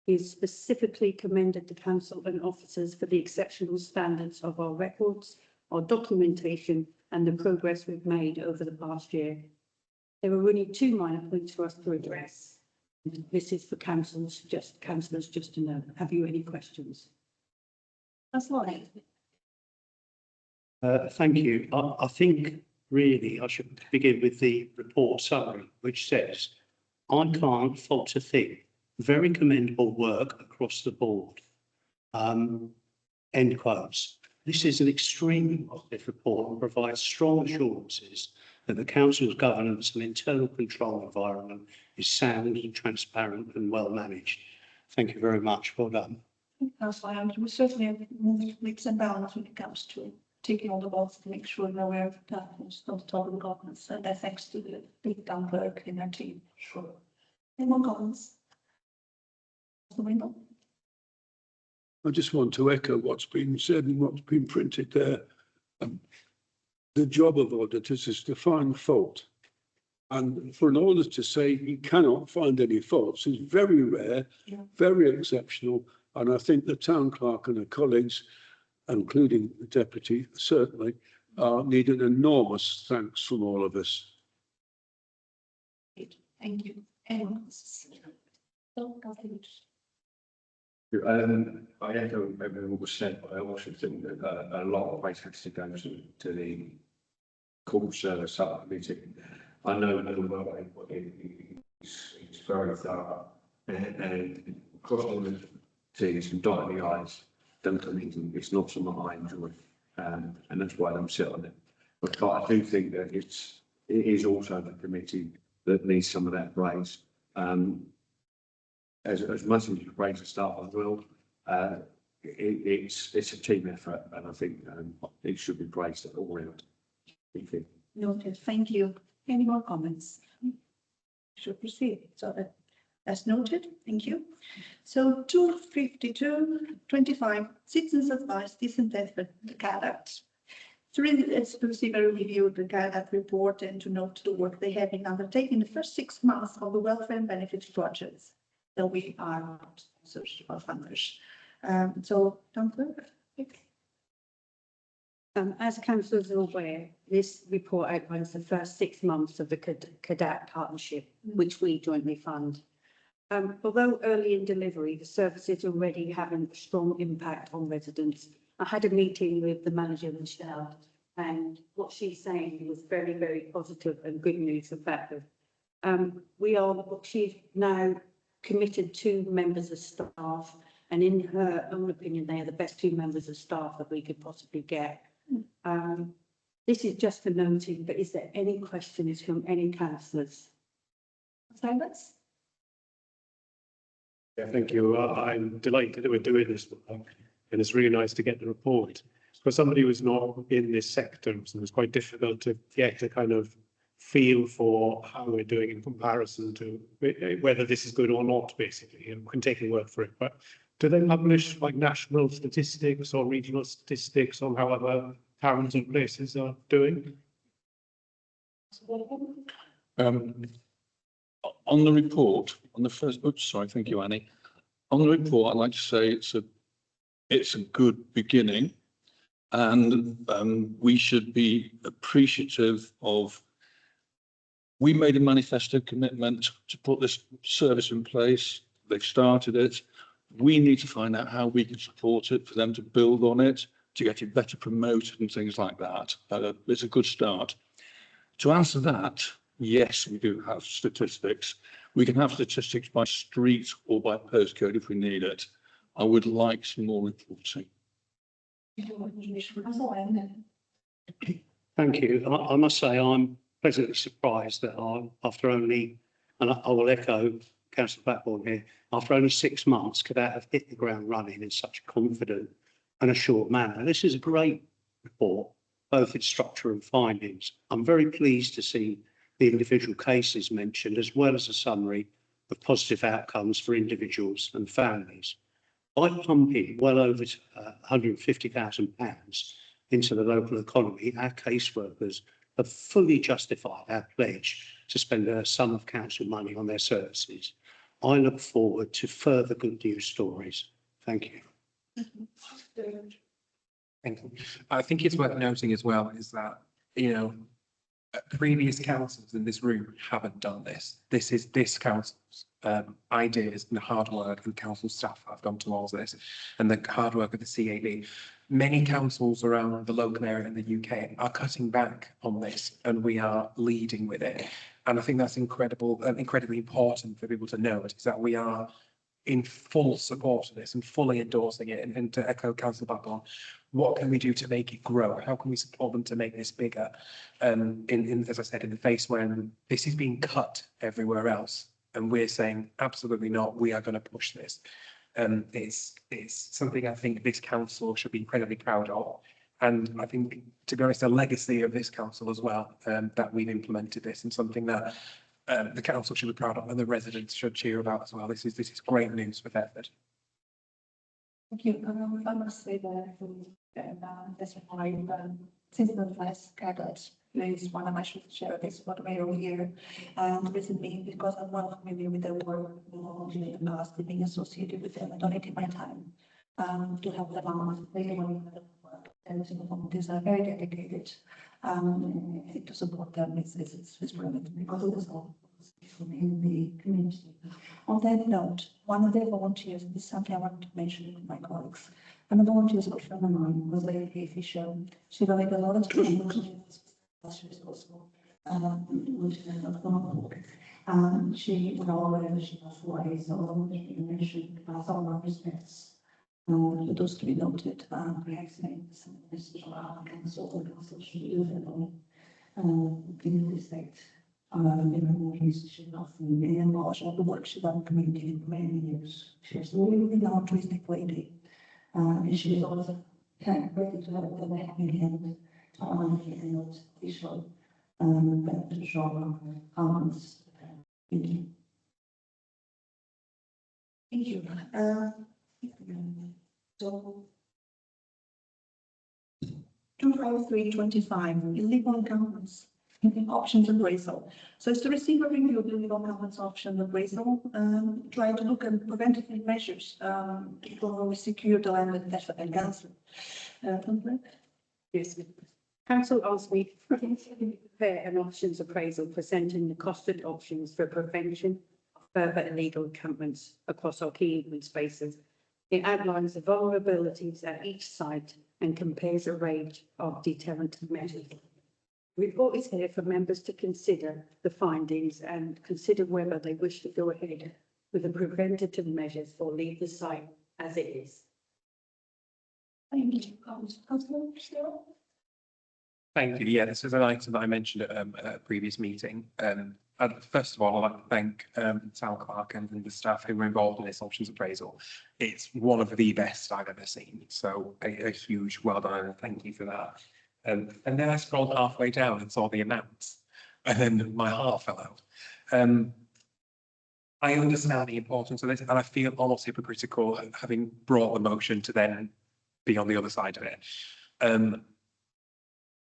He has specifically commended the council and officers for the exceptional standards of our records, our documentation, and the progress we've made over the past year. There are only two minor points for us to address. This is for councillors just to know. Have you any questions? That's right. Thank you. I think really I should begin with the report summary, which says, I can't fault a thing. Very commendable work across the board. End quotes. This is an extremely positive report and provides strong assurances that the council's governance and internal control environment is sound and transparent and well managed. Thank you very much. Well done. Councillor Hammond, we certainly have moved leaps and bounds when it comes to taking all the balls to make sure that we're on the top of the governance. And that's thanks to the big town clerk in our team. Sure. Any more comments? Councillor Windle? I just want to echo what's been said and what's been printed there. The job of auditors is to find fault. And for an auditor to say he cannot find any faults is very rare, very exceptional. And I think the town clerk and her colleagues, including the deputy, certainly, need an enormous thanks from all of us. Thank you. Anyone else? I echo everything that was said, but I also think that a lot of waste has to go to the call service meeting. I know well it's very thorough and cross all the T's and dotting the I's. Don't mean it's not something I enjoy, and that's why I don't sit on it. But I do think that it is also the committee that needs some of that praise. As much as you praise the staff as well, it's a team effort, and I think it should be praised all round. Thank you. Noted. Thank you. Any more comments? Should proceed. So that's noted. Thank you. So 252/25 citizens advice decent Thetford the conduct. So really, it's to receive a review of the conduct report and to note the work they have been undertaking in the first 6 months of the welfare and benefits projects that we are not sponsors or funders. So, Town Clerk. As councillors are aware, this report outlines the first 6 months of the CADAT partnership, which we jointly fund. Although early in delivery, the services are already having a strong impact on residents. I had a meeting with the manager, Michelle, and what she's saying was very, very positive and good news of that. She's now committed 2 members of staff, and in her own opinion, they are the best 2 members of staff that we could possibly get. This is just a noting, but is there any questions from any councillors? Silence. Yeah, thank you. I'm delighted that we're doing this work, and it's really nice to get the report. For somebody who's not in this sector, so it's quite difficult to get a kind of feel for how we're doing in comparison to whether this is good or not, basically, and we can take your word for it. But do they publish like national statistics or regional statistics on how other towns and places are doing? On the report, on the first, oops, sorry, thank you, Annie. On the report, I'd like to say it's a good beginning, and we should be appreciative of. We made a manifesto commitment to put this service in place. They've started it. We need to find out how we can support it for them to build on it, to get it better promoted and things like that. It's a good start. To answer that, yes, we do have statistics. We can have statistics by street or by postcode if we need it. I would like some more reporting. Thank you. I must say I'm pleasantly surprised that after only, and I will echo Councillor Blackburn here, after only 6 months, could that have hit the ground running in such a confident and assured manner. This is a great report, both its structure and findings. I'm very pleased to see the individual cases mentioned, as well as a summary of positive outcomes for individuals and families. By pumping well over £150,000 into the local economy, our caseworkers have fully justified our pledge to spend a sum of council money on their services. I look forward to further good news stories. Thank you. Thank you. I think it's worth noting as well is that, previous councils in this room haven't done this. This is this council's ideas and hard work, and council staff have gone towards this, and the hard work of the CAB. Many councils around the local area in the UK are cutting back on this, and we are leading with it. And I think that's incredibly important for people to note, is that we are in full support of this and fully endorsing it, and to echo Councillor Buckland, what can we do to make it grow? How can we support them to make this bigger? As I said, in the face when this is being cut everywhere else, and we're saying absolutely not, we are going to push this. It's something I think this council should be incredibly proud of. And I think, to be honest, a legacy of this council as well, that we've implemented this, and something that the council should be proud of and the residents should cheer about as well. This is great news for Thetford. Thank you. I must say that that's why since the last cabinet, there is one of my share this for the mayor here, and recently because I'm well familiar with the work in the past, being associated with them, I donated my time to help them out. They and volunteers are very dedicated. To support them is brilliant because it is all in the community. On that note, one of their volunteers, this is something I want to mention with my colleagues. And the volunteers of a friend of mine was Lady Fisher. She donated a lot of time. She was also she went all the way, she passed away, so she mentioned all our respects. For those to be noted, perhaps maybe some message or our council or council should do that in this state. She often enlarged all the work she's done in the community for many years. She's a really altruistic lady, and she was always kind of ready to have a helping hand to honor and official beneficial comments. Thank you. Thank you. So 25325 illegal encumbrance options appraisal. So it's to receive a review of the illegal encumbrance option appraisal, trying to look at preventative measures before we secure the land with Thetford and Council. Yes. Council asked me to prepare an options appraisal presenting the costed options for prevention of further illegal encampments across our key open spaces. It outlines the vulnerabilities at each site and compares a range of deterrent measures. The report is here for members to consider the findings and consider whether they wish to go ahead with the preventative measures or leave the site as it is. Thank you. Councillor Cheryl? Thank you. Yeah, this is an item that I mentioned at a previous meeting. First of all, I'd like to thank Sal Clark and the staff who were involved in this options appraisal. It's one of the best I've ever seen. So a huge well done and thank you for that. And then I scrolled halfway down and saw the amounts, and then my heart fell out. I understand the importance of this, and I feel almost hypocritical having brought the motion to then be on the other side of it.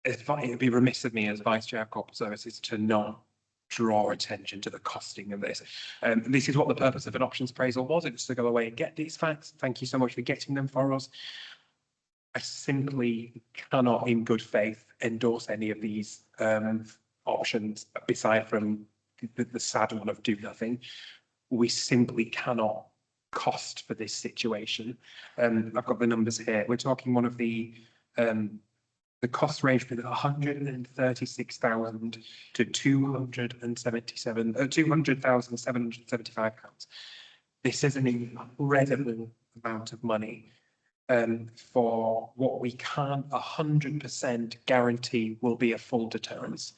It'd be remiss of me as Vice Chair of Corporate Services to not draw attention to the costing of this. This is what the purpose of an options appraisal was. It was to go away and get these facts. Thank you so much for getting them for us. I simply cannot in good faith endorse any of these options beside from the sad one of do nothing. We simply cannot cost for this situation. I've got the numbers here. We're talking one of the cost range from 136,000 to 200,775 pounds. This is an incredible amount of money for what we can't 100% guarantee will be a full deterrence.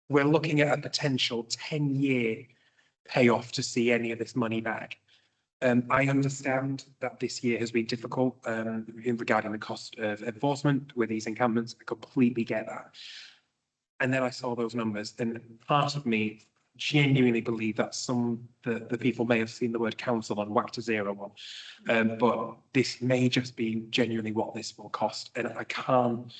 We're looking at a potential 10-year payoff to see any of this money back. I understand that this year has been difficult regarding the cost of enforcement with these encampments. I completely get that. And then I saw those numbers, and part of me genuinely believe that the people may have seen the word council and whacked a zero on. But this may just be genuinely what this will cost, and I can't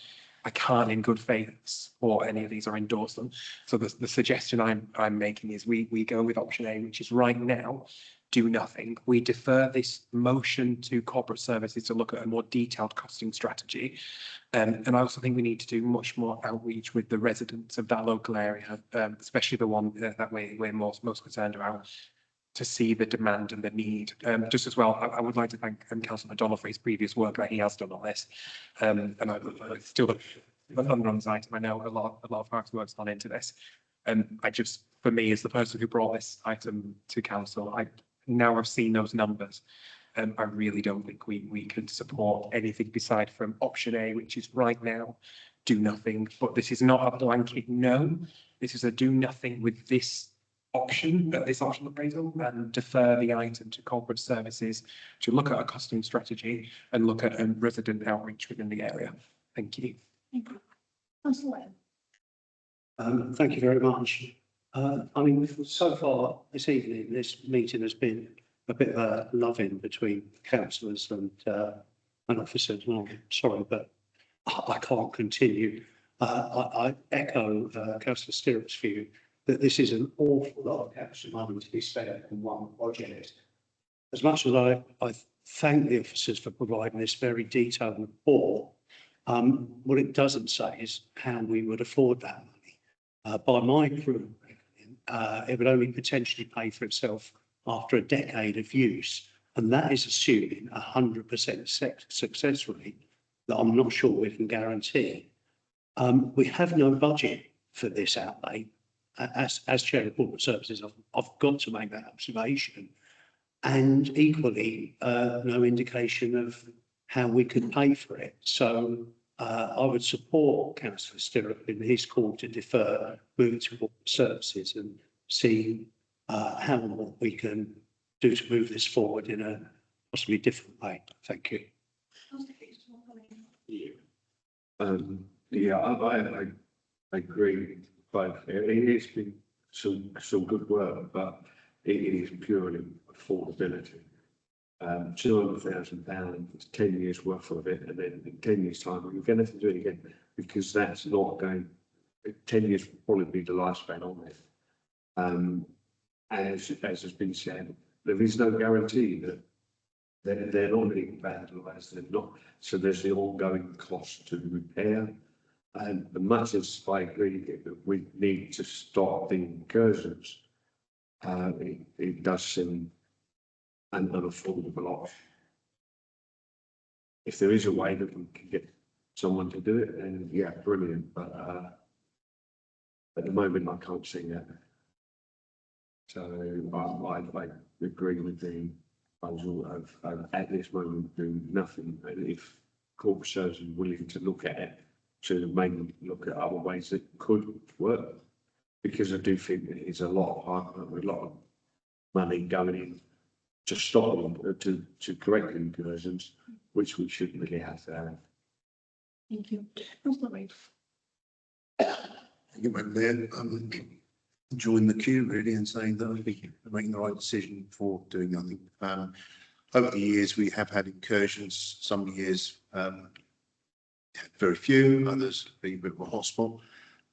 in good faith support any of these or endorse them. So the suggestion I'm making is we go with option A, which is right now do nothing. We defer this motion to corporate services to look at a more detailed costing strategy. And I also think we need to do much more outreach with the residents of that local area, especially the one that we're most concerned about, to see the demand and the need. Just as well, I would like to thank Councillor McDonald for his previous work that he has done on this. And I still the fund runs item. I know a lot of hard work's gone into this. And I just for me, as the person who brought this item to council, now I've seen those numbers. I really don't think we could support anything beside from option A, which is right now, do nothing. But this is not a blanket no. This is a do nothing with this option, this option appraisal, and defer the item to corporate services to look at a costing strategy and look at resident outreach within the area. Thank you. Councillor Webb. Thank you very much. I mean, so far this evening, this meeting has been a bit of a love-in between councillors and officers. And I'm sorry, but I can't continue. I echo Councillor Stirrup's view that this is an awful lot of council money to be spent on one project. As much as I thank the officers for providing this very detailed report, what it doesn't say is how we would afford that money. By my prudent reckoning, it would only potentially pay for itself after a decade of use, and that is assuming 100% success rate that I'm not sure we can guarantee. We have no budget for this outlay. As Chair of Corporate Services, I've got to make that observation, and equally no indication of how we could pay for it. So I would support Councillor Stirrup in his call to defer moving to corporate services and see how and what we can do to move this forward in a possibly different way. Thank you. Yeah, I agree, but it has been some good work, but it is purely affordability. £200,000, it's 10 years worth of it, and then in 10 years' time, we're going to have to do it again, because that's not going, 10 years will probably be the lifespan on it. As has been said, there is no guarantee that they're not being vandalised, they're not, so there's the ongoing cost to repair. And much as I agree that we need to stop the incursions, it does seem an unaffordable option. If there is a way that we can get someone to do it, then yeah, brilliant. But at the moment, I can't see that. So I agree with the proposal of at this moment do nothing. And if corporate services are willing to look at it, to maybe look at other ways that could work, because I do think it is a lot of money going in to stop them, to correct incursions, which we shouldn't really have to have. Thank you. Councillor Reid. Thank you, Madam Mayor. Join the queue really and saying that I think we're making the right decision for doing nothing. Over the years, we have had incursions. Some years very few, others being a bit of a hotspot.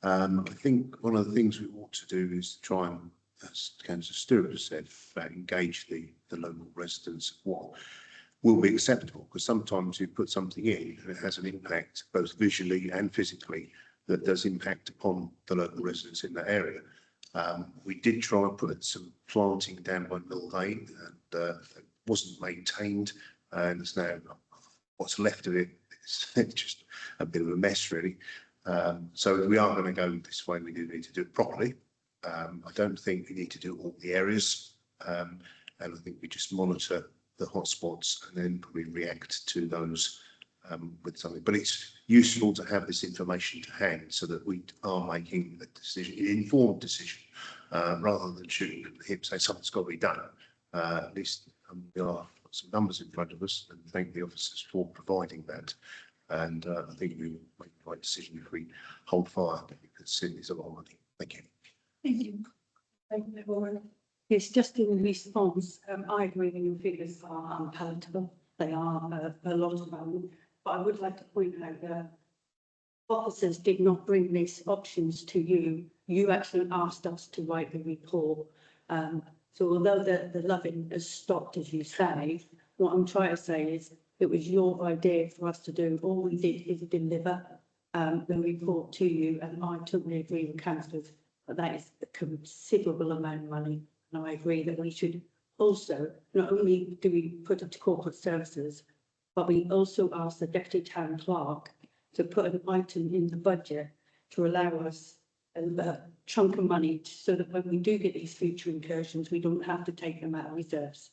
I think one of the things we ought to do is try and, as Councillor Stewart has said, engage the local residents of what will be acceptable, because sometimes you put something in and it has an impact both visually and physically that does impact upon the local residents in that area. We did try and put some planting down by Mill Lane, and it wasn't maintained, and there's now what's left of it. It's just a bit of a mess, really. So we are going to go this way. We do need to do it properly. I don't think we need to do all the areas, and I think we just monitor the hotspots and then probably react to those with something. But it's useful to have this information to hand so that we are making a decision, an informed decision, rather than shooting at the hip, say something's got to be done. At least we are some numbers in front of us, and thank the officers for providing that. And I think we will make the right decision if we hold fire, because it is a lot of money. Thank you. Thank you. Thank you, everyone. Yes, just in response, I agree that your figures are unpalatable. They are a lot of money, but I would like to point out that officers did not bring these options to you. You actually asked us to write the report. So although the loving has stopped, as you say, what I'm trying to say is it was your idea for us to do. All we did is deliver the report to you, and I totally agree with councillors that that is a considerable amount of money. And I agree that we should also, not only do we put it to corporate services, but we also ask the deputy town clerk to put an item in the budget to allow us chunk of money so that when we do get these future incursions, we don't have to take them out of reserves.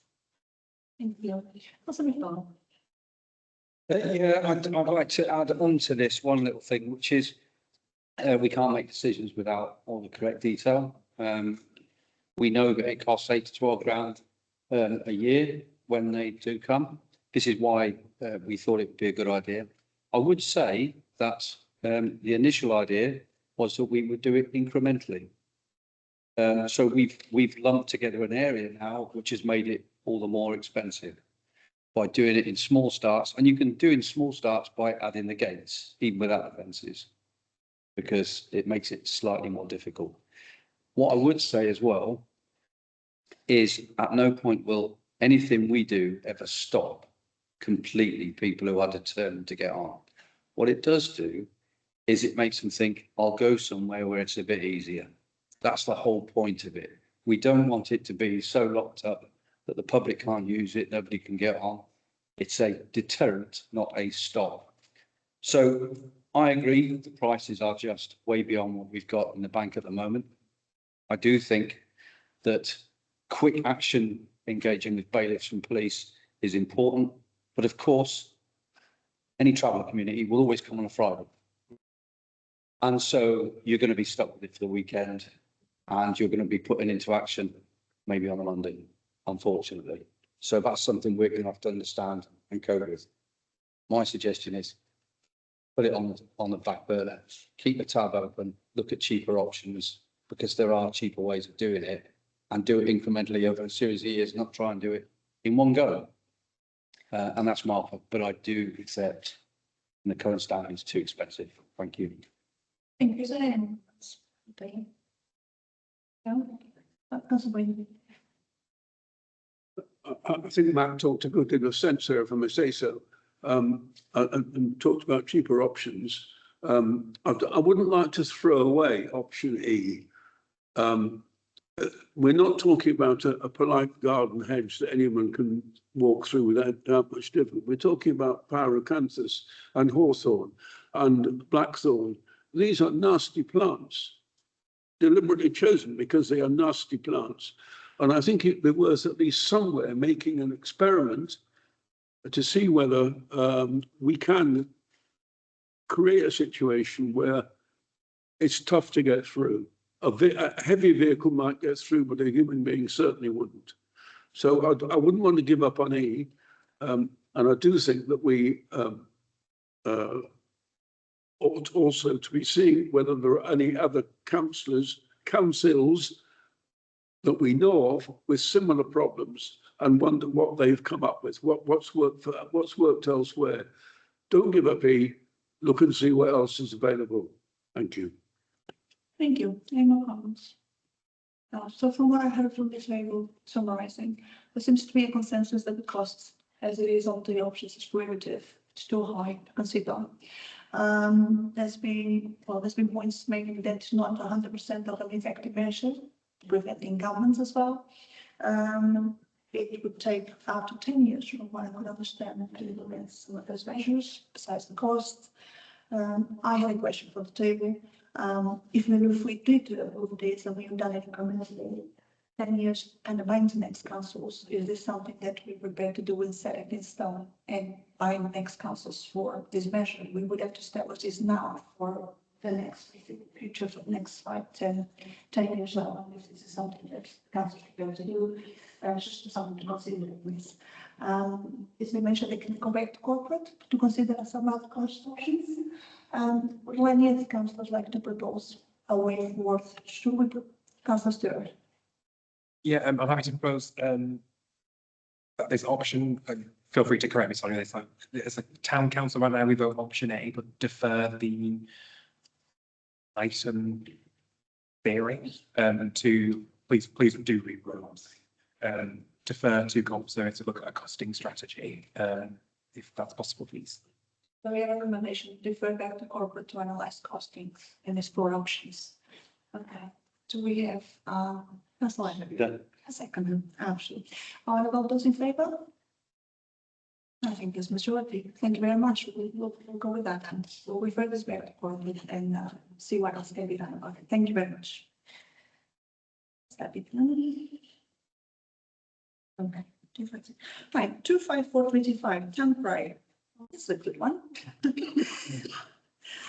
Thank you. Councillor McDonald. Yeah, I'd like to add on to this one little thing, which is we can't make decisions without all the correct detail. We know that it costs 8 to 12 grand a year when they do come. This is why we thought it would be a good idea. I would say that the initial idea was that we would do it incrementally. So we've lumped together an area now, which has made it all the more expensive by doing it in small starts. And you can do in small starts by adding the gates, even without the fences, because it makes it slightly more difficult. What I would say as well is at no point will anything we do ever stop completely people who are determined to get on. What it does do is it makes them think, I'll go somewhere where it's a bit easier. That's the whole point of it. We don't want it to be so locked up that the public can't use it, nobody can get on. It's a deterrent, not a stop. So I agree the prices are just way beyond what we've got in the bank at the moment. I do think that quick action engaging with bailiffs and police is important, but of course, any traveller community will always come on a Friday. And so you're going to be stuck with it for the weekend and you're going to be putting into action maybe on a Monday, unfortunately. So that's something we're going to have to understand and cope with. My suggestion is put it on the back burner, keep the tab open, look at cheaper options, because there are cheaper ways of doing it, and do it incrementally over a series of years, not try and do it in one go. And that's my point, but I do accept in the current standing it's too expensive. Thank you. Thank you, Suzanne. No? Councillor Brindle. I think Matt talked a good deal of sense there, if I may say so, and talked about cheaper options. I wouldn't like to throw away option E. We're not talking about a polite garden hedge that anyone can walk through without much difficulty. We're talking about pyrocanthus and hawthorn and blackthorn. These are nasty plants, deliberately chosen because they are nasty plants. And I think it'd be worth at least somewhere making an experiment to see whether we can create a situation where it's tough to get through. A heavy vehicle might get through, but a human being certainly wouldn't. So I wouldn't want to give up on E. And I do think that we ought also to be seeing whether there are any other councils that we know of with similar problems and wonder what they've come up with, what's worked elsewhere. Don't give up E, look and see what else is available. Thank you. Thank you. Any more comments? So from what I heard from this table summarizing, there seems to be a consensus that the costs as it is on the options is prohibitive. It's too high to consider. There's been points making that not 100% of an effective measure, preventing governments as well. It would take up to 10 years from what I could understand to implement some of those measures besides the costs. I had a question for the table. If we did approve this and we've done it incrementally, 10 years and the maintenance councils, is this something that we're prepared to do and set it in stone? And by the next councils for this measure, we would have to establish this now for the next future, for the next 5, 10 years on. If this is something that councils are prepared to do, it's just something to consider with. It's been mentioned they can go back to corporate to consider some other cost options. Would any of the councillors like to propose a way forward? Should we, Councillor Stewart? Yeah, I'm happy to propose that this option, feel free to correct me, sorry, as a town council right now, we vote option A, but defer the item theory to, please do read what I'm saying. Defer to councillor to look at a costing strategy, if that's possible, please. So we have a recommendation to defer back to corporate to analyze costings and explore options. Okay. Do we have Councillor Leonard? A second, absolutely. All of those in favour? I think it's majority. Thank you very much. We'll go with that and we'll refer this back to corporate and see what else can be done about it. Thank you very much. Happy. Okay. Fine, 25425, town crier. This is a good one.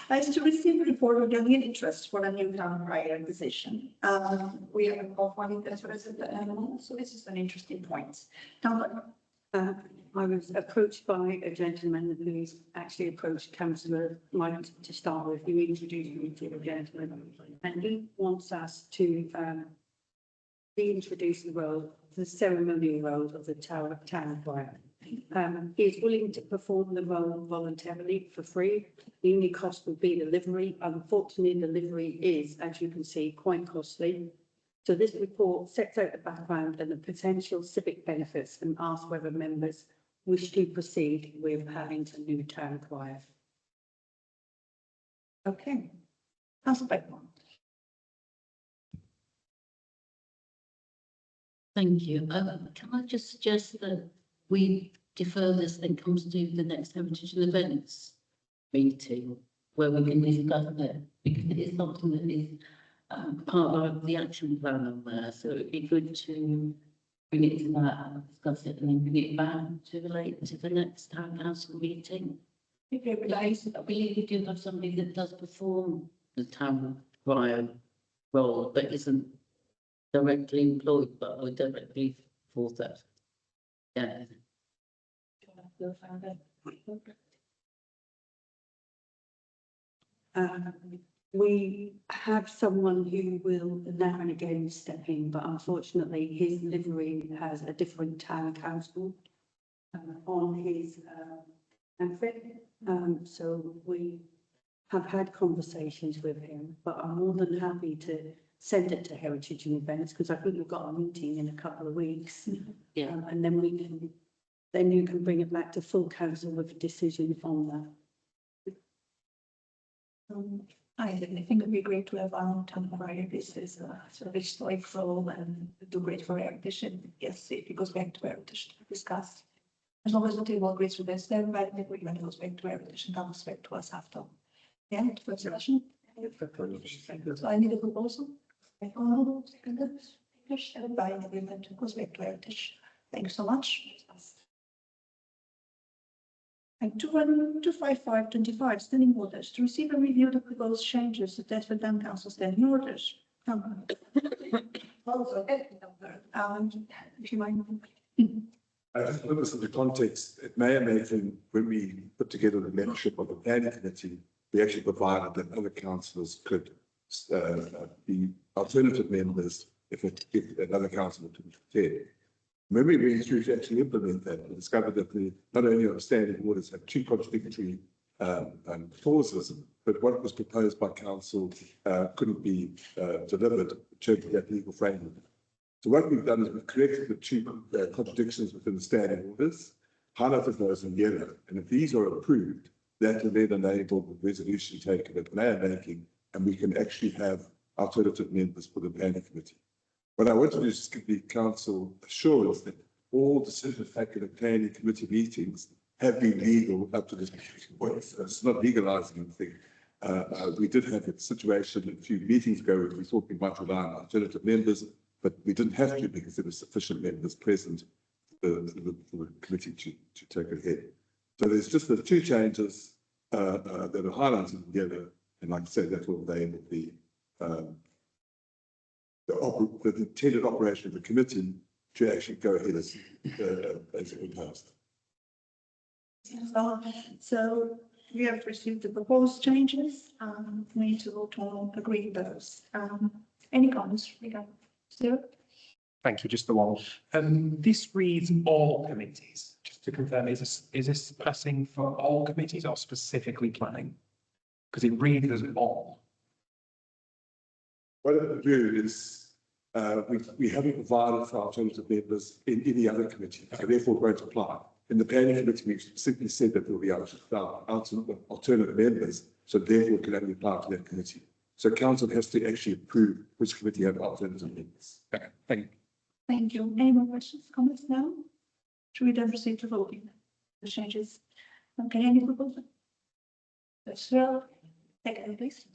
As to receive a report of genuine interest for a new town crier position. We have a call for it as resident animal, so this is an interesting point. Town I was approached by a gentleman who's actually approached Councillor Mike to start with. You introduced me to the gentleman, and he wants us to reintroduce the ceremonial role of the town choir. He is willing to perform the role voluntarily for free. The only cost would be the livery. Unfortunately, the livery is, as you can see, quite costly. So this report sets out the background and the potential civic benefits and asks whether members wish to proceed with having a new town choir. Okay. Councillor Beckman. Thank you. Can I just suggest that we defer this and comes to the next Heritage and Events meeting where we can discuss it, because it is something that is part of the action plan on there, so it'd be good to bring it to that and discuss it and then bring it back to relate to the next town council meeting. I believe we do have somebody that does perform the town choir role, but isn't directly employed, but or directly for that. Yeah. We have someone who will now and again step in, but unfortunately his livery has a different town council on his outfit. So we have had conversations with him, but I'm more than happy to send it to Heritage and Events, because I think we've got a meeting in a couple of weeks. Yeah. And then you can bring it back to full council with a decision on that. I definitely think it'd be great to have our own town crier. This is a sort of historic role and do great for heritage. And yes, if it goes back to heritage to discuss. As long as the table agrees with this, everybody in agreement goes back to heritage and comes back to us after. Yeah, first session. So I need a proposal. Second, everybody in agreement goes back to heritage. Thank you so much. And 25525 standing orders to receive and review the proposed changes to Thetford Town Council standing orders. If you mind. I just put this in the context, it may have made him, when we put together the membership of the planning committee, we actually provided that other councillors could be alternative members if another councillor to be prepared. When we went through to actually implement that, we discovered that not only are the standing orders have two contradictory clauses, but what was proposed by council couldn't be delivered in terms of that legal framework. So what we've done is we've corrected the two contradictions within the standing orders, highlighted those in yellow, and if these are approved, that will then enable the resolution taken that they are making, and we can actually have alternative members for the planning committee. What I want to do is just give the council assurance that all decisions taken at planning committee meetings have been legal up to this point. So it's not legalising anything. We did have a situation a few meetings ago where we thought we might rely on alternative members, but we didn't have to because there were sufficient members present for the committee to take ahead. So there's just the two changes that are highlighted together, and like I said, that will enable the intended operation of the committee to actually go ahead as proposed. So we have received the proposed changes. We need to vote on agree with those. Any comments? Stuart? Thank you, just the one. This reads all committees. Just to confirm, is this passing for all committees or specifically planning? Because it reads as all. What it will do is we haven't provided for alternative members in any other committee, so therefore it won't apply. In the planning committee, we simply said that there will be alternative members, so therefore it can only apply to that committee. So council has to actually approve which committee have alternative members. Okay, thank you. Thank you. Any more questions, comments now? Should we then proceed to voting the changes? Okay, any proposal? That's well. Second, please.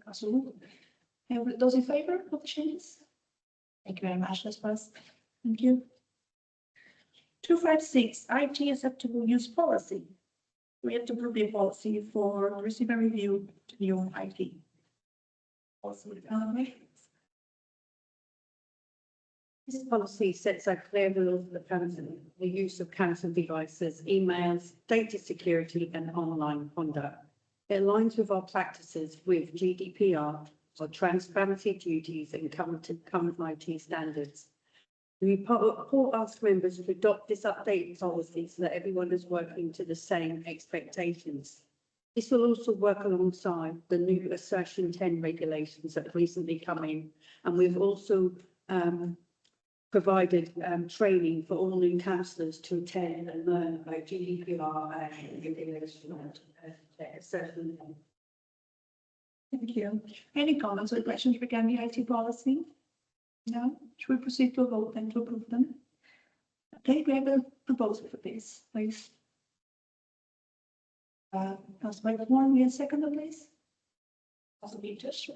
Councillor Wood. And those in favour of the changes? Thank you very much, let's pass. Thank you. 256, IT acceptable use policy. We have to approve the policy for receive and review to new IT. Also, This policy sets out clear rules for the council, the use of council devices, emails, data security and online conduct. It aligns with our practices with GDPR, our transparency duties and current IT standards. The report asks members to adopt this updated policy so that everyone is working to the same expectations. This will also work alongside the new Assertion 10 regulations that have recently come in, and we've also provided training for all new councillors to attend and learn about GDPR and regulation and Assertion 10. Thank you. Any comments or questions regarding the IT policy? No? Should we proceed to a vote and to approve them? Okay, we have a proposal for this, please. Councillor Warren, we have second, please. Councillor Peters,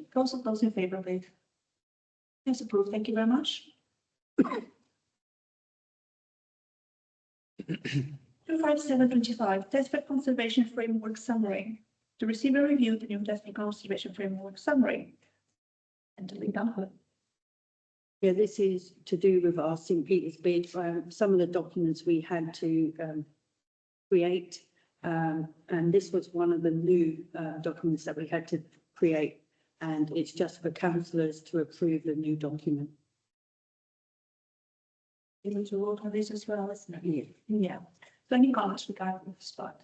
those in favour, please. Yes, approved. Thank you very much. 25725, Thetford Conservation Framework Summary. To receive and review the new Thetford Conservation Framework Summary. And to lead on. Yeah, this is to do with our St Peter's bid. Some of the documents we had to create, and this was one of the new documents that we had to create, and it's just for councillors to approve the new document. You need to vote on this as well, isn't it? Yeah. Yeah. So any comments regarding this spot?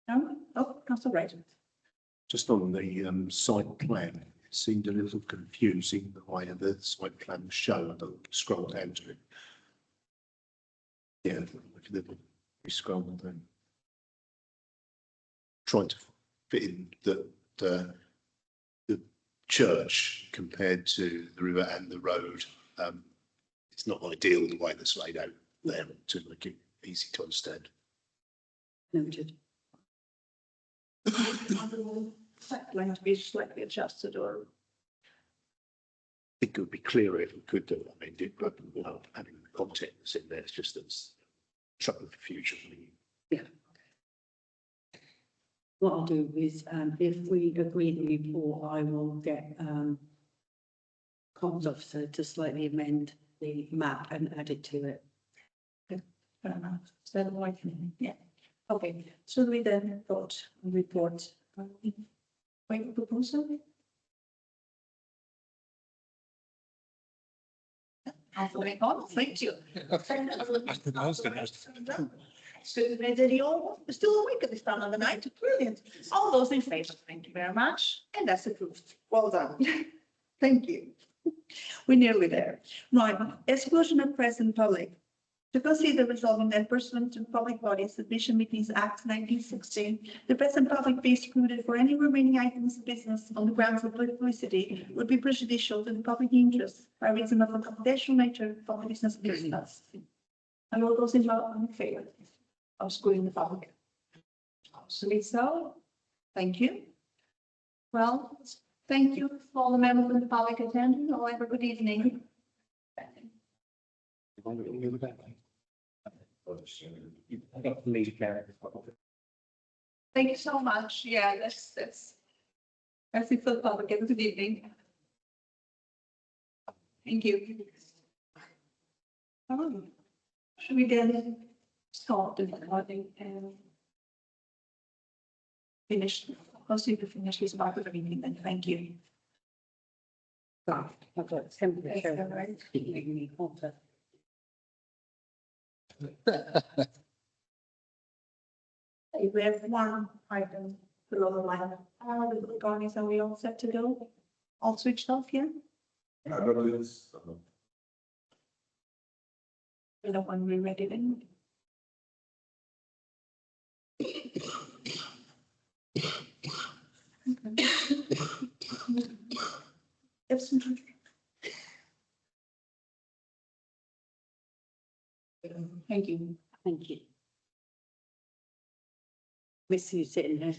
No? Oh, Councillor Wright. Just on the site plan, it seemed a little confusing the way the site plan was shown. I'll scroll down to it. Yeah, we scroll down. Trying to fit in the church compared to the river and the road. It's not ideal the way that's laid out there to make it easy to understand. Noted. Going to be slightly adjusted or? I think it would be clearer if we could do it. I mean, without having the content that's in there, it's just that's trouble for future. Yeah. What I'll do is, if we agree the report, I will get comms officer to slightly amend the map and add it to it. Fair enough. So the white, yeah. Okay, so we then vote and report. Wait, proposal? Thank you. We're still awake at this time of the night. Brilliant. All those in favour, thank you very much. And that's approved. Well done. Thank you. We're nearly there. Right, exclusion of press and public. To consider resolving that pursuant to Public Body Submission Meetings Act 1916, the press and public be excluded for any remaining items of business on the grounds of publicity would be prejudicial to the public interest by reason of the confidential nature of the business discussed. And all those in favour of excluding the public? Absolutely so. Thank you. Well, thank you for all the members of the public attending. All have a good evening. Thank you so much. Yeah, that's it for the public. Have a good evening. Thank you. Should we then start the recording and finish? I'll see if we finish this part of the meeting then. Thank you. I've got temperature. Right. Making me hotter. We have one item below the line. The recordings, are we all set to go? All switched off here? You know, when we're ready then. Thank you. Thank you. Miss you sitting there.